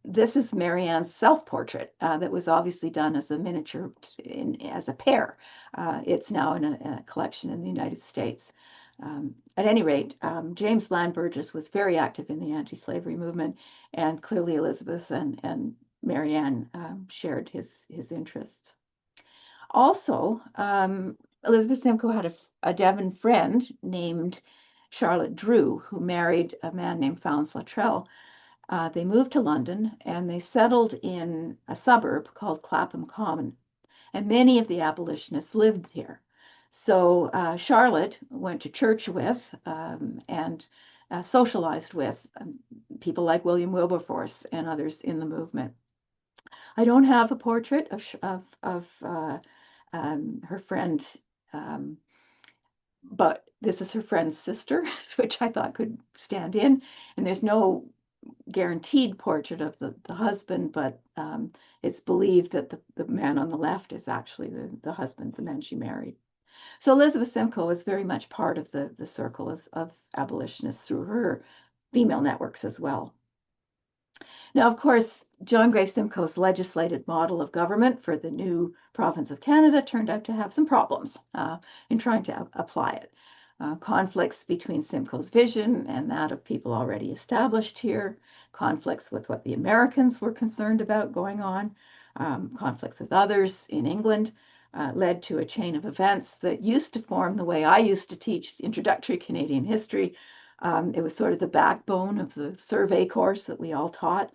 This is Mary Ann's self-portrait that was obviously done as a miniature as a pair. It's now in a collection in the United States. At any rate, James Bland Burgess was very active in the anti-slavery movement, and clearly Elizabeth and Mary Ann shared his interests. Also, Elizabeth Simcoe had a Devon friend named Charlotte Drew, who married a man named Fownes Luttrell. They moved to London and they settled in a suburb called Clapham Common. And many of the abolitionists lived here. So Charlotte went to church with and socialized with people like William Wilberforce and others in the movement. I don't have a portrait of her friend, but this is her friend's sister, which I thought could stand in. And there's no guaranteed portrait of the husband, but it's believed that the man on the left is actually the husband, the man she married. So Elizabeth Simcoe is very much part of the circle of abolitionists through her female networks as well. Now, of course, John Gray Simcoe's legislated model of government for the new province of Canada turned out to have some problems in trying to apply it. Conflicts between Simcoe's vision and that of people already established here, conflicts with what the Americans were concerned about going on, conflicts with others in England, led to a chain of events that used to form the way I used to teach introductory Canadian history. It was sort of the backbone of the survey course that we all taught.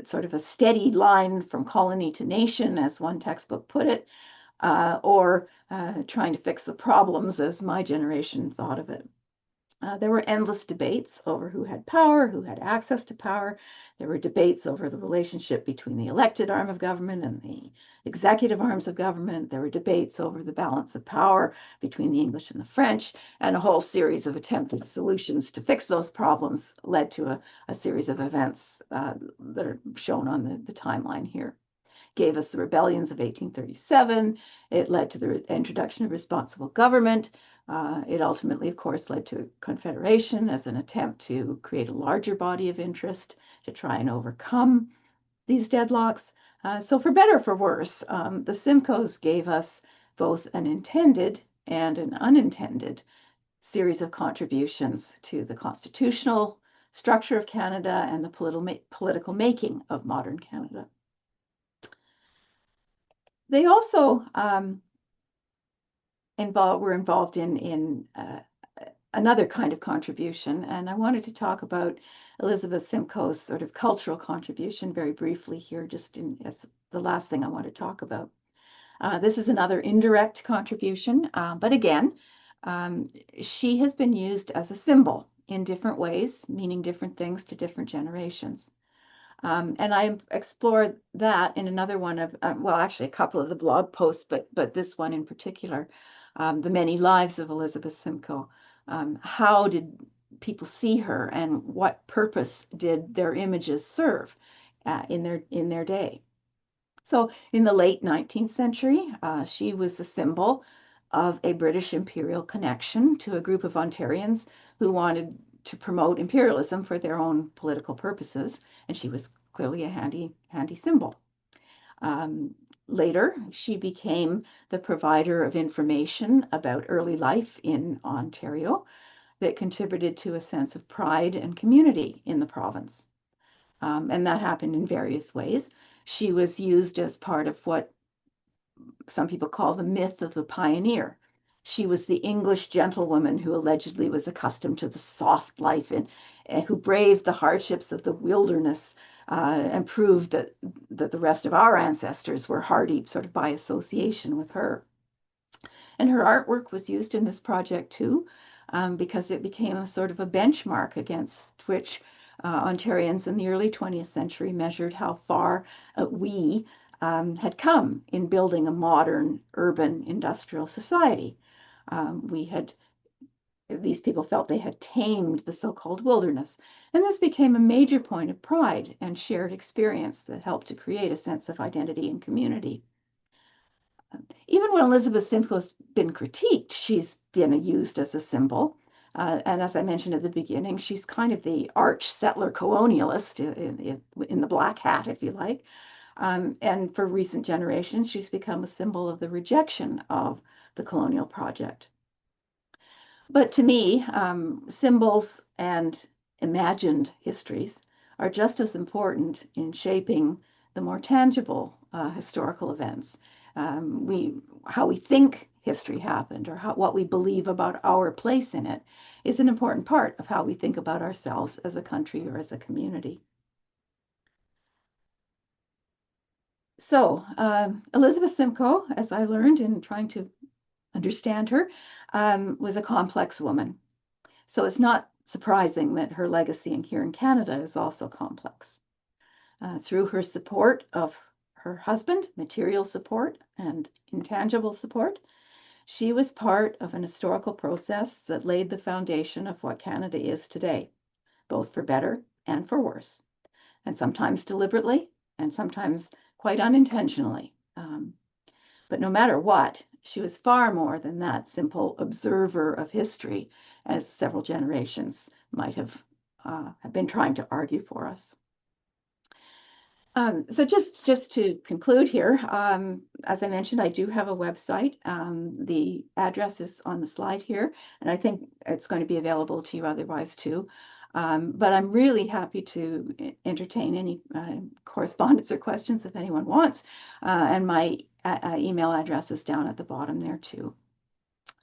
Sort of a steady line from colony to nation, as one textbook put it, or trying to fix the problems as my generation thought of it. There were endless debates over who had power, who had access to power. There were debates over the relationship between the elected arm of government and the executive arms of government. There were debates over the balance of power between the English and the French, and a whole series of attempted solutions to fix those problems led to a series of events that are shown on the timeline here. Gave us the rebellions of 1837. It led to the introduction of responsible government. It ultimately, of course, led to a confederation as an attempt to create a larger body of interest to try and overcome these deadlocks. So for better or for worse, the Simcoes gave us both an intended and an unintended series of contributions to the constitutional structure of Canada and the political making of modern Canada. They also were involved in another kind of contribution, and I wanted to talk about Elizabeth Simcoe's sort of cultural contribution very briefly here, just as the last thing I want to talk about. This is another indirect contribution, but again, she has been used as a symbol in different ways, meaning different things to different generations. And I explore that in another one of, well, actually a couple of the blog posts, but this one in particular, The Many Lives of Elizabeth Simcoe. How did people see her, and what purpose did their images serve in their day? So in the late 19th century, she was a symbol of a British imperial connection to a group of Ontarians who wanted to promote imperialism for their own political purposes, and she was clearly a handy symbol. Later, she became the provider of information about early life in Ontario that contributed to a sense of pride and community in the province. And that happened in various ways. She was used as part of what some people call the myth of the pioneer. She was the English gentlewoman who allegedly was accustomed to the soft life and who braved the hardships of the wilderness and proved that the rest of our ancestors were hardy sort of by association with her. And her artwork was used in this project too, because it became a sort of a benchmark against which Ontarians in the early 20th century measured how far we had come in building a modern urban industrial society. These people felt they had tamed the so-called wilderness, and this became a major point of pride and shared experience that helped to create a sense of identity and community. Even when Elizabeth Simcoe has been critiqued, she's been used as a symbol. And as I mentioned at the beginning, she's kind of the arch settler colonialist in the black hat, if you like. And for recent generations, she's become a symbol of the rejection of the colonial project. But to me, symbols and imagined histories are just as important in shaping the more tangible historical events. How we think history happened, or what we believe about our place in it, is an important part of how we think about ourselves as a country or as a community. So Elizabeth Simcoe, as I learned in trying to understand her, was a complex woman. So it's not surprising that her legacy here in Canada is also complex. Through her support of her husband, material support and intangible support, she was part of an historical process that laid the foundation of what Canada is today. both for better and for worse, and sometimes deliberately and sometimes quite unintentionally. But no matter what, she was far more than that simple observer of history, as several generations might have been trying to argue for us. So just to conclude here, as I mentioned, I do have a website. The address is on the slide here, and I think it's going to be available to you otherwise too. But I'm really happy to entertain any correspondence or questions if anyone wants. And my email address is down at the bottom there too.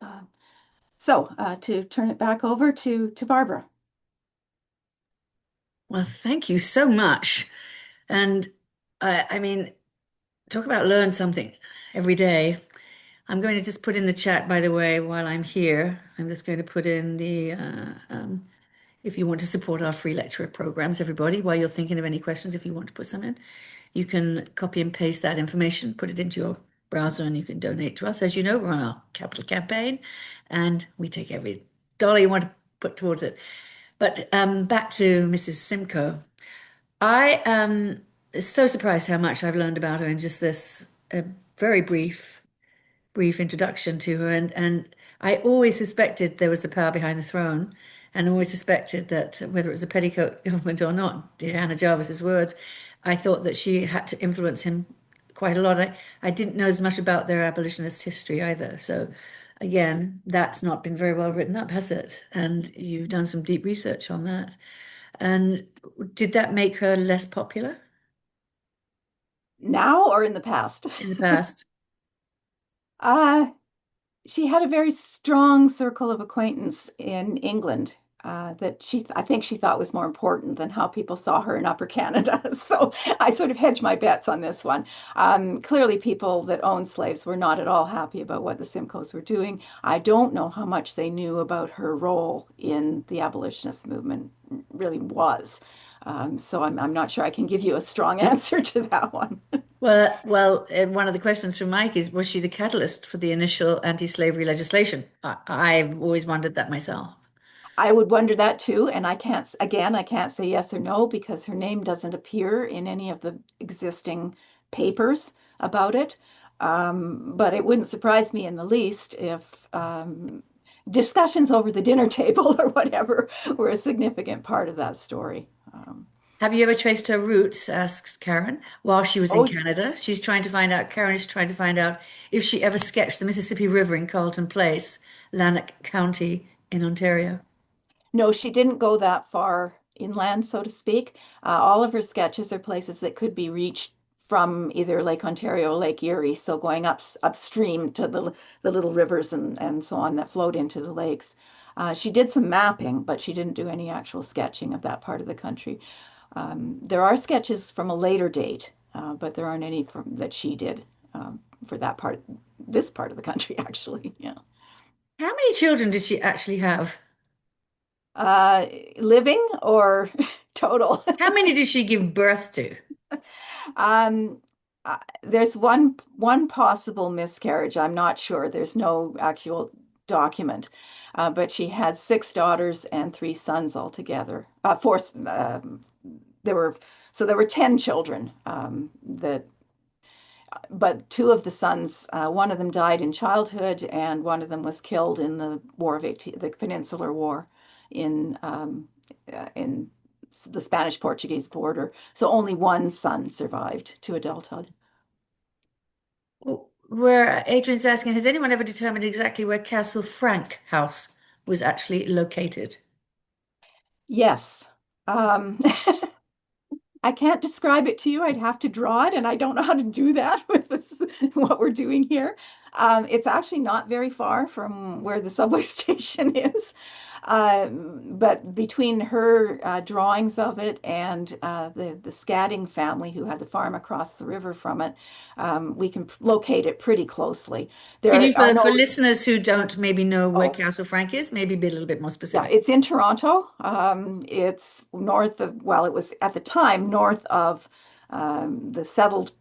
Uh, so to turn it back over to Barbara. Well, thank you so much. And I mean, talk about learn something every day. I'm going to just put in the chat, by the way, while I'm here. I'm just going to put in the if you want to support our free lecture programs, everybody, while you're thinking of any questions, if you want to put some in, you can copy and paste that information, put it into your browser, and you can donate to us. As you know, we're on our capital campaign, and we take every dollar you want to put towards it. But back to Mrs. Simcoe. I am so surprised how much I've learned about her in just this very brief introduction to her, and I always suspected there was a power behind the throne, and always suspected that whether it was a petticoat government or not, dear Hannah Jarvis's words, I thought that she had to influence him quite a lot. I didn't know as much about their abolitionist history either. So again, that's not been very well written up, has it? And you've done some deep research on that. And did that make her less popular Now or in the past? in the past? Uh, she had a very strong circle of acquaintance in England that I think she thought was more important than how people saw her in Upper Canada. So I sort of hedged my bets on this one. Clearly, people that owned slaves were not at all happy about what the Simcoes were doing. I don't know how much they knew about her role in the abolitionist movement really was. So I'm not sure I can give you a strong answer to that one. One of the questions from Mike is, was she the catalyst for the initial anti-slavery legislation? I've always wondered that myself. I would wonder that too, and I can't say yes or no because her name doesn't appear in any of the existing papers about it. But it wouldn't surprise me in the least if discussions over the dinner table or whatever were a significant part of that story. Have you ever traced her roots, asks Karen, while she was in Oh, Canada? Karen is trying to find out if she ever sketched the Mississippi River in Carleton Place, Lanark County in Ontario. no, she didn't go that far inland, so to speak. All of her sketches are places that could be reached from either Lake Ontario or Lake Erie, so going upstream to the little rivers and so on that flowed into the lakes. She did some mapping, but she didn't do any actual sketching of that part of the country. There are sketches from a later date, but there aren't any that she did for this part of the country, actually. Yeah. How many children did she actually have? Uh, Living or total? How many did she give birth to? Um, there's one possible miscarriage. I'm not sure. There's no actual document, but she had six daughters and three sons altogether. Four. There were there were 10 children. But two of the sons, one of them died in childhood, and one of them was killed in the War of 18, the Peninsular War, in the Spanish-Portuguese border. So only one son survived to adulthood. Where Adrian's asking, has anyone ever determined exactly where Castle Frank House was actually located? Yes. Um, I can't describe it to you. I'd have to draw it, and I don't know how to do that with what we're doing here. It's actually not very far from where the subway station is. But between her drawings of it and the Scatting family, who had the farm across the river from it, we can locate it pretty closely. Can you, There are for no, listeners who don't maybe know where oh, Castle Frank is, maybe be a little bit more yeah, specific? it's in Toronto. It's north of, well, it was at the time north of the settled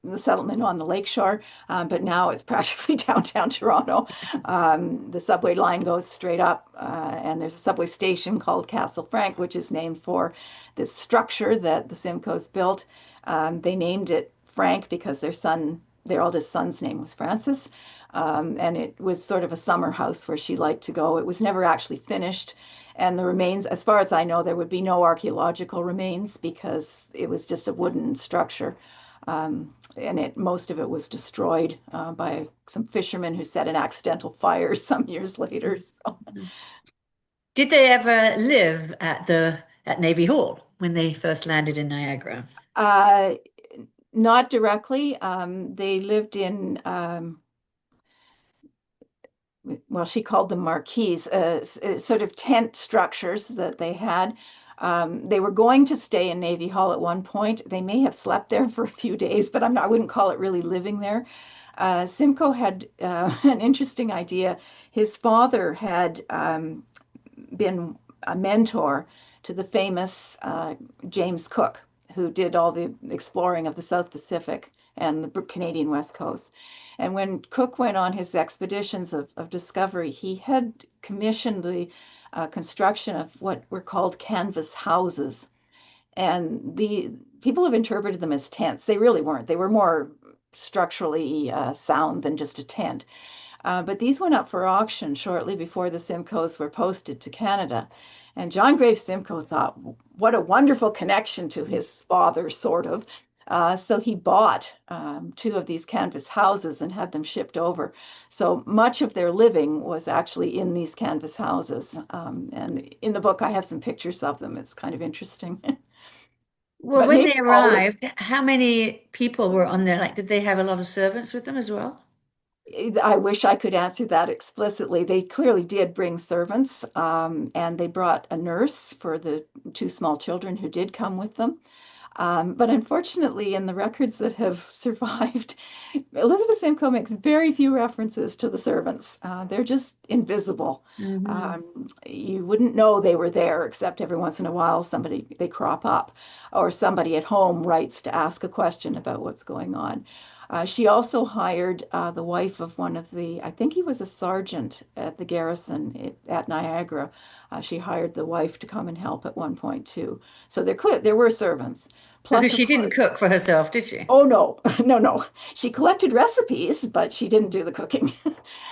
the settlement on the lakeshore, but now it's practically downtown Toronto. The subway line goes straight up, and there's a subway station called Castle Frank, which is named for this structure that the Simcoes built. They named it Frank because their oldest son's name was Francis. And it was sort of a summer house where she liked to go. It was never actually finished. And the remains, as far as I know, there would be no archaeological remains because it was just a wooden structure. And most of it was destroyed by some fishermen who set an accidental fire some years later. So, Did they ever live at Navy Hall when they first landed in Niagara? uh, not directly. They lived in well, she called them marquees, sort of tent structures that they had. They were going to stay in Navy Hall at one point. They may have slept there for a few days, but I wouldn't call it really living there. Simcoe had an interesting idea. His father had been a mentor to the famous James Cook, who did all the exploring of the South Pacific and the Canadian West Coast. And when Cook went on his expeditions of discovery, he had commissioned the construction of what were called canvas houses. And the people have interpreted them as tents. They really weren't. They were more structurally sound than just a tent. But these went up for auction shortly before the Simcoes were posted to Canada. And John Graves Simcoe thought, what a wonderful connection to his father, sort of. So he bought two of these canvas houses and had them shipped over. So much of their living was actually in these canvas houses. And in the book, I have some pictures of them. It's kind of interesting. Well, But when Navy they Hall is arrived, how many people were on there? Like, did they have a lot of servants with them as well? I wish I could answer that explicitly. They clearly did bring servants, and they brought a nurse for the two small children who did come with them. But unfortunately, in the records that have survived, Elizabeth Simcoe makes very few references to the servants. They're just invisible. Hmm. You wouldn't know they were there, except every once in a while they crop up, or somebody at home writes to ask a question about what's going on. She also hired the wife of one of I think he was a sergeant at the garrison at Niagara. She hired the wife to come and help at one point too. So there were servants. Because Plus, of she didn't course, cook for herself, did she? oh no, no, no. She collected recipes, but she didn't do the cooking.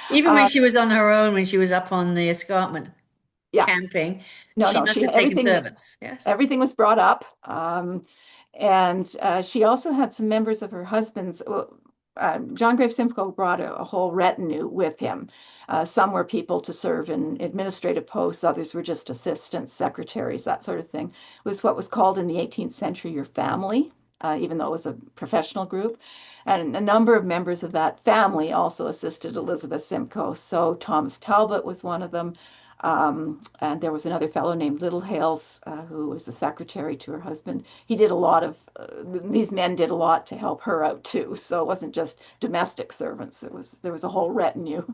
Even when Uh, she was on her own, when she was up on the escarpment yeah, camping, no, she no. must She have taken servants. Yes. everything was brought up, and she also had some members of her husband's. John Graves Simcoe brought a whole retinue with him. Some were people to serve in administrative posts, others were just assistants, secretaries, that sort of thing. It was what was called in the 18th century your family, even though it was a professional group. And a number of members of that family also assisted Elizabeth Simcoe. So Thomas Talbot was one of them. And there was another fellow named Little Hales, who was the secretary to her husband. He did a lot of, these men did a lot to help her out too. So it wasn't just domestic servants. There was a whole retinue.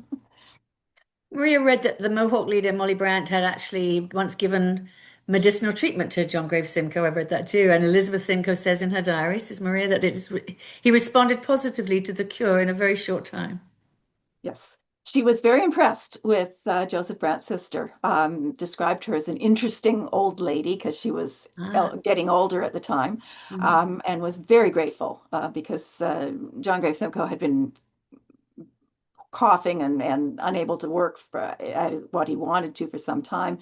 Maria read that the Mohawk leader Molly Brant had actually once given medicinal treatment to John Graves Simcoe. I read that too. And Elizabeth Simcoe says in her diary, says Maria, that he responded positively to the cure in a very short time. Yes. She was very impressed with Joseph Brant's sister, described her as an interesting old lady because she was Ah. getting older at the time, Mhm. and was very grateful because John Graves Simcoe had been coughing and unable to work at what he wanted to for some time.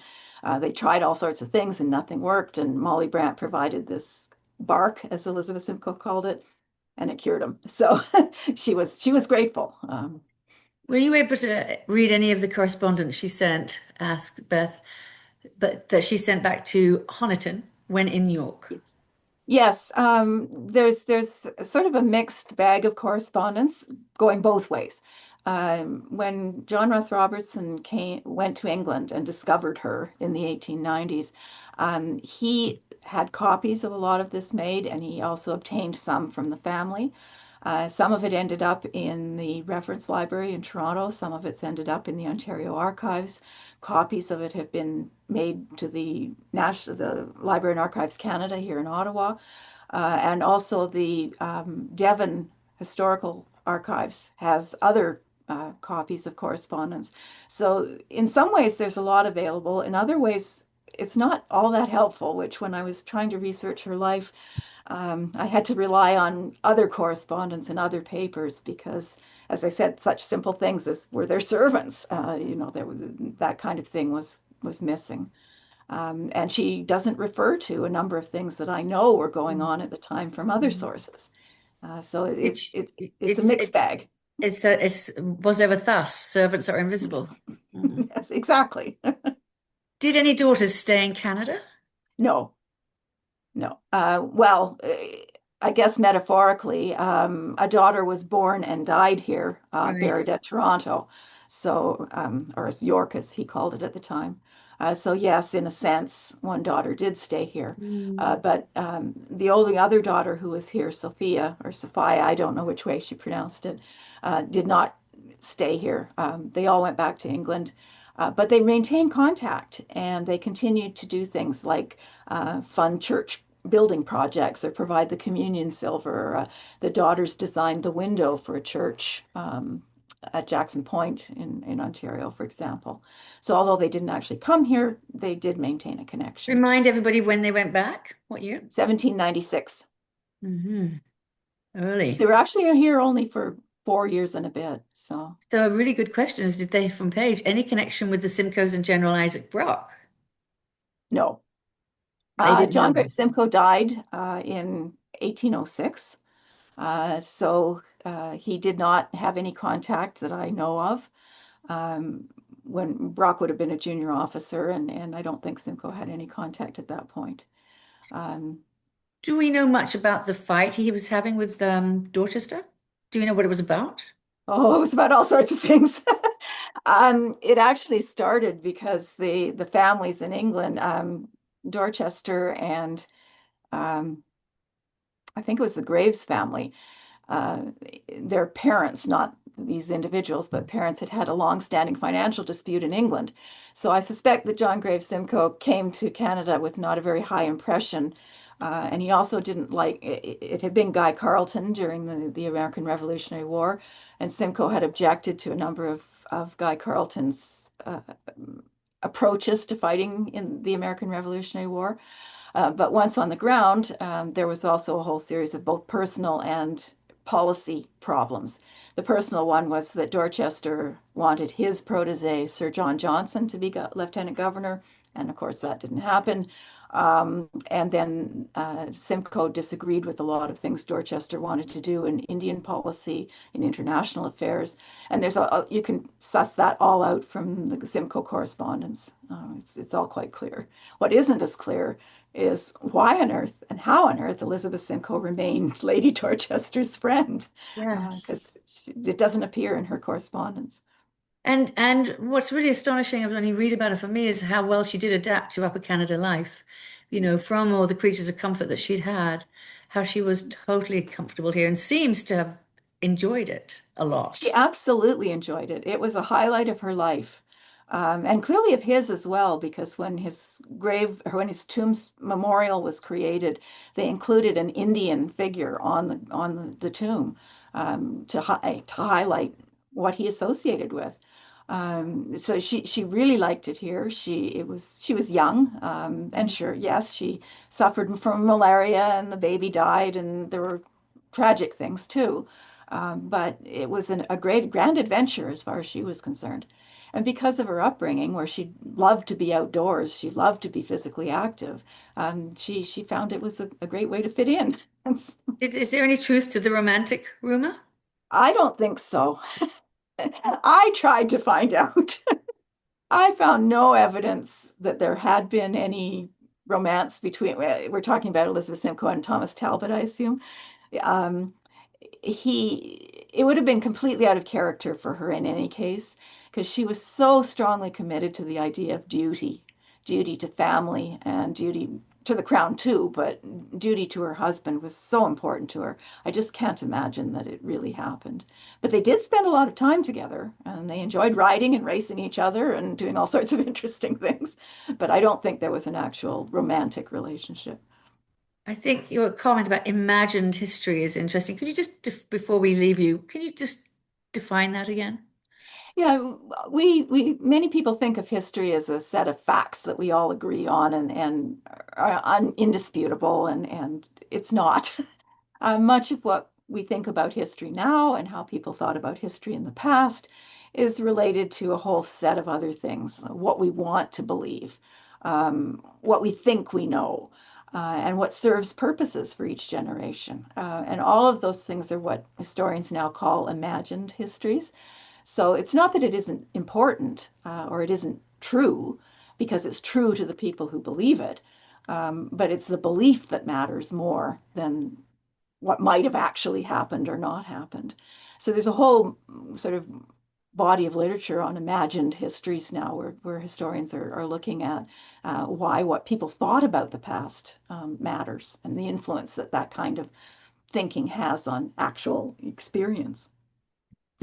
They tried all sorts of things and nothing worked. And Molly Brant provided this bark, as Elizabeth Simcoe called it, and it cured him. So she was grateful. Were you able to read any of the correspondence she sent, asked Beth, but that she sent back to Honiton when in York? Yes, there's sort of a mixed bag of correspondence going both ways. When John Ross Robertson went to England and discovered her in the 1890s, he had copies of a lot of this made, and he also obtained some from the family. Some of it ended up in the reference library in Toronto. Some of it's ended up in the Ontario Archives. Copies of it have been made to the Library and Archives Canada here in Ottawa, and also the Devon Historical Archives has other copies of correspondence. So in some ways, there's a lot available. In other ways, it's not all that helpful, which when I was trying to research her life, I had to rely on other correspondence and other papers because, as I said, such simple things as were their servants, that kind of thing was missing. And she doesn't refer to a number of things that I know were going on at the time from other Mhm. sources. So it, It's it it's a it's mixed it's bag. it's was ever thus servants are invisible. Mhm. Yes, exactly. Did any daughters stay in Canada? No, no. Well, I guess metaphorically, a daughter was born and died here, Right. buried at Toronto. So, or as York, as he called it at the time. So, yes, in a sense, one daughter did stay here. Mm. But the only other daughter who was here, Sophia or Sophia, I don't know which way she pronounced it, did not stay here. They all went back to England. But they maintained contact and they continued to do things like fund church building projects or provide the communion silver. The daughters designed the window for a church at Jackson Point in Ontario, for example. So although they didn't actually come here, they did maintain a connection. Remind everybody when they went back. What year? 1796. Hmm. Early. They were actually here only for 4 years and a bit. So So a really good question is, did they from Page any connection with the Simcoes and General Isaac Brock? no. They didn't know John Grape them. Simcoe died in 1806. So he did not have any contact that I know of. um, when Brock would have been a junior officer, and I don't think Simcoe had any contact at that point. Um, Do we know much about the fight he was having with Dorchester? Do you know what it was about? oh, it was about all sorts of things. It actually started because the families in England, Dorchester and um, I think it was the Graves family, uh, their parents, not these individuals, but parents had had a long-standing financial dispute in England. So I suspect that John Graves Simcoe came to Canada with not a very high impression. And he also didn't like it had been Guy Carleton during the American Revolutionary War, and Simcoe had objected to a number of Guy Carleton's approaches to fighting in the American Revolutionary War. But once on the ground, there was also a whole series of both personal and policy problems. The personal one was that Dorchester wanted his protege, Sir John Johnson, to be lieutenant governor, and of course that didn't happen. And then Simcoe disagreed with a lot of things Dorchester wanted to do in Indian policy, in international affairs, and you can suss that all out from the Simcoe correspondence. It's all quite clear. What isn't as clear is why on earth and how on earth Elizabeth Simcoe remained Lady Dorchester's friend, Yes. because it doesn't appear in her correspondence. And what's really astonishing when you read about her for me is how well she did adapt to Upper Canada life. From all the creatures of comfort that she'd had, how she was totally comfortable here and seems to have enjoyed it a She lot. absolutely enjoyed it. It was a highlight of her life, and clearly of his as well, because when his tomb memorial was created, they included an Indian figure on the tomb, to highlight what he associated with. So she really liked it here. She was young, and sure, yes, she suffered from malaria, and the baby died, and there were tragic things too. But it was a great, grand adventure as far as she was concerned. And because of her upbringing, where she loved to be outdoors, she loved to be physically active, she found it was a great way to fit in. And Is there any truth to the romantic rumor? I don't think so. I tried to find out. I found no evidence that there had been any romance between, we're talking about Elizabeth Simcoe and Thomas Talbot, I assume. Um, it would have been completely out of character for her in any case, because she was so strongly committed to the idea of duty to family and duty to the crown too, but duty to her husband was so important to her. I just can't imagine that it really happened. But they did spend a lot of time together, and they enjoyed riding and racing each other and doing all sorts of interesting things. But I don't think there was an actual romantic relationship. I think your comment about imagined history is interesting. Could you just, before we leave you, can you just define that again? Yeah, we many people think of history as a set of facts that we all agree on and are indisputable, and it's not. Much of what we think about history now and how people thought about history in the past is related to a whole set of other things, what we want to believe, what we think we know, and what serves purposes for each generation. And all of those things are what historians now call imagined histories. So it's not that it isn't important or it isn't true, because it's true to the people who believe it, but it's the belief that matters more than what might have actually happened or not happened. So there's a whole sort of body of literature on imagined histories now, where historians are looking at why what people thought about the past matters, and the influence that that kind of thinking has on actual experience.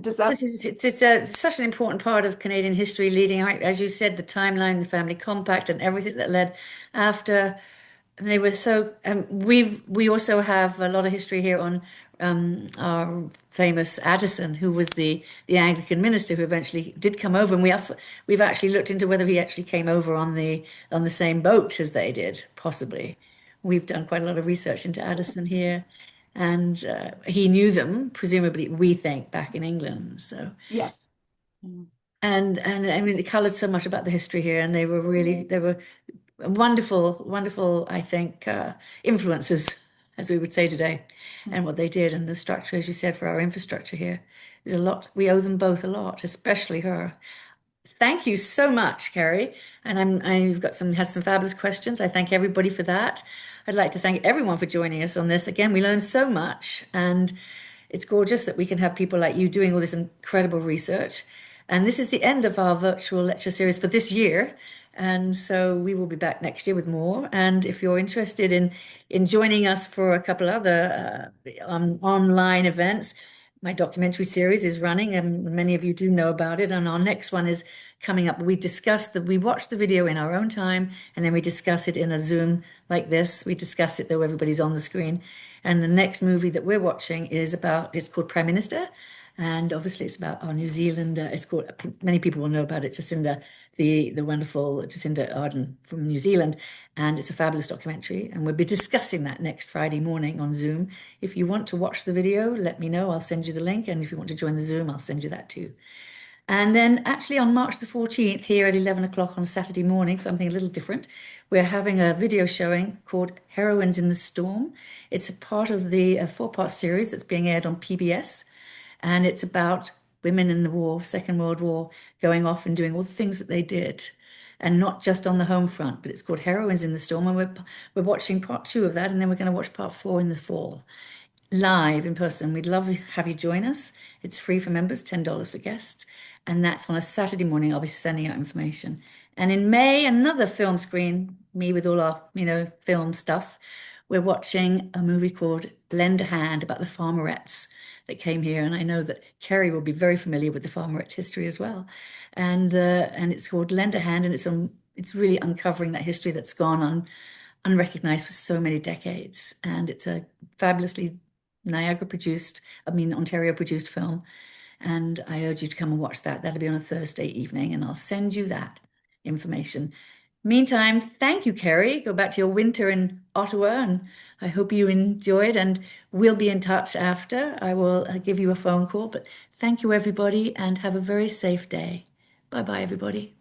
Does that? It's such an important part of Canadian history, leading, right, as you said, the timeline, the family compact, and everything that led after. And they were so. We also have a lot of history here on our famous Addison, who was the Anglican minister who eventually did come over, and we've actually looked into whether he actually came over on the same boat as they did, possibly. We've done quite a lot of research into Addison here, and he knew them, presumably, we think, back in England. So. Yes. Mm. And I mean, it colored so much about the history here, and they were wonderful, wonderful, I think, influences, as we would say today, and what they did and the structure, as you said, for our infrastructure here. There's a lot, we owe them both a lot, especially her. Thank you so much, Kerry. And I've got had some fabulous questions. I thank everybody for that. I'd like to thank everyone for joining us on this. Again, we learned so much, and it's gorgeous that we can have people like you doing all this incredible research. And this is the end of our virtual lecture series for this year. And so we will be back next year with more. And if you're interested in joining us for a couple other online events, my documentary series is running, and many of you do know about it. And our next one is coming up. We watch the video in our own time, and then we discuss it in a Zoom like this. We discuss it though everybody's on the screen. And the next movie that we're watching it's called Prime Minister. And obviously it's about our New Zealand, it's called, many people will know about it, Jacinda, the wonderful Jacinda Ardern from New Zealand. And it's a fabulous documentary. And we'll be discussing that next Friday morning on Zoom. If you want to watch the video, let me know. I'll send you the link. And if you want to join the Zoom, I'll send you that too. And then actually on March the 14th, here at 11 o'clock on Saturday morning, something a little different, we're having a video showing called Heroines in the Storm. It's a part of the four-part series that's being aired on PBS. And it's about women in the war, Second World War, going off and doing all the things that they did. And not just on the home front, but it's called Heroines in the Storm. And we're watching part two of that, and then we're going to watch part four in the fall live in person. We'd love to have you join us. It's free for members, $10 for guests. And that's on a Saturday morning. I'll be sending out information. And in May, another film screen, me with all our, film stuff. We're watching a movie called Lend a Hand about the farmerettes that came here. And I know that Kerry will be very familiar with the farmerettes history as well. And it's called Lend a Hand, and it's really uncovering that history that's gone on unrecognized for so many decades. And it's a fabulously Ontario produced film. And I urge you to come and watch that. That'll be on a Thursday evening, and I'll send you that information. Meantime, thank you, Kerry. Go back to your winter in Ottawa, and I hope you enjoyed. And we'll be in touch after. I will give you a phone call. But thank you, everybody, and have a very safe day. Bye bye, everybody.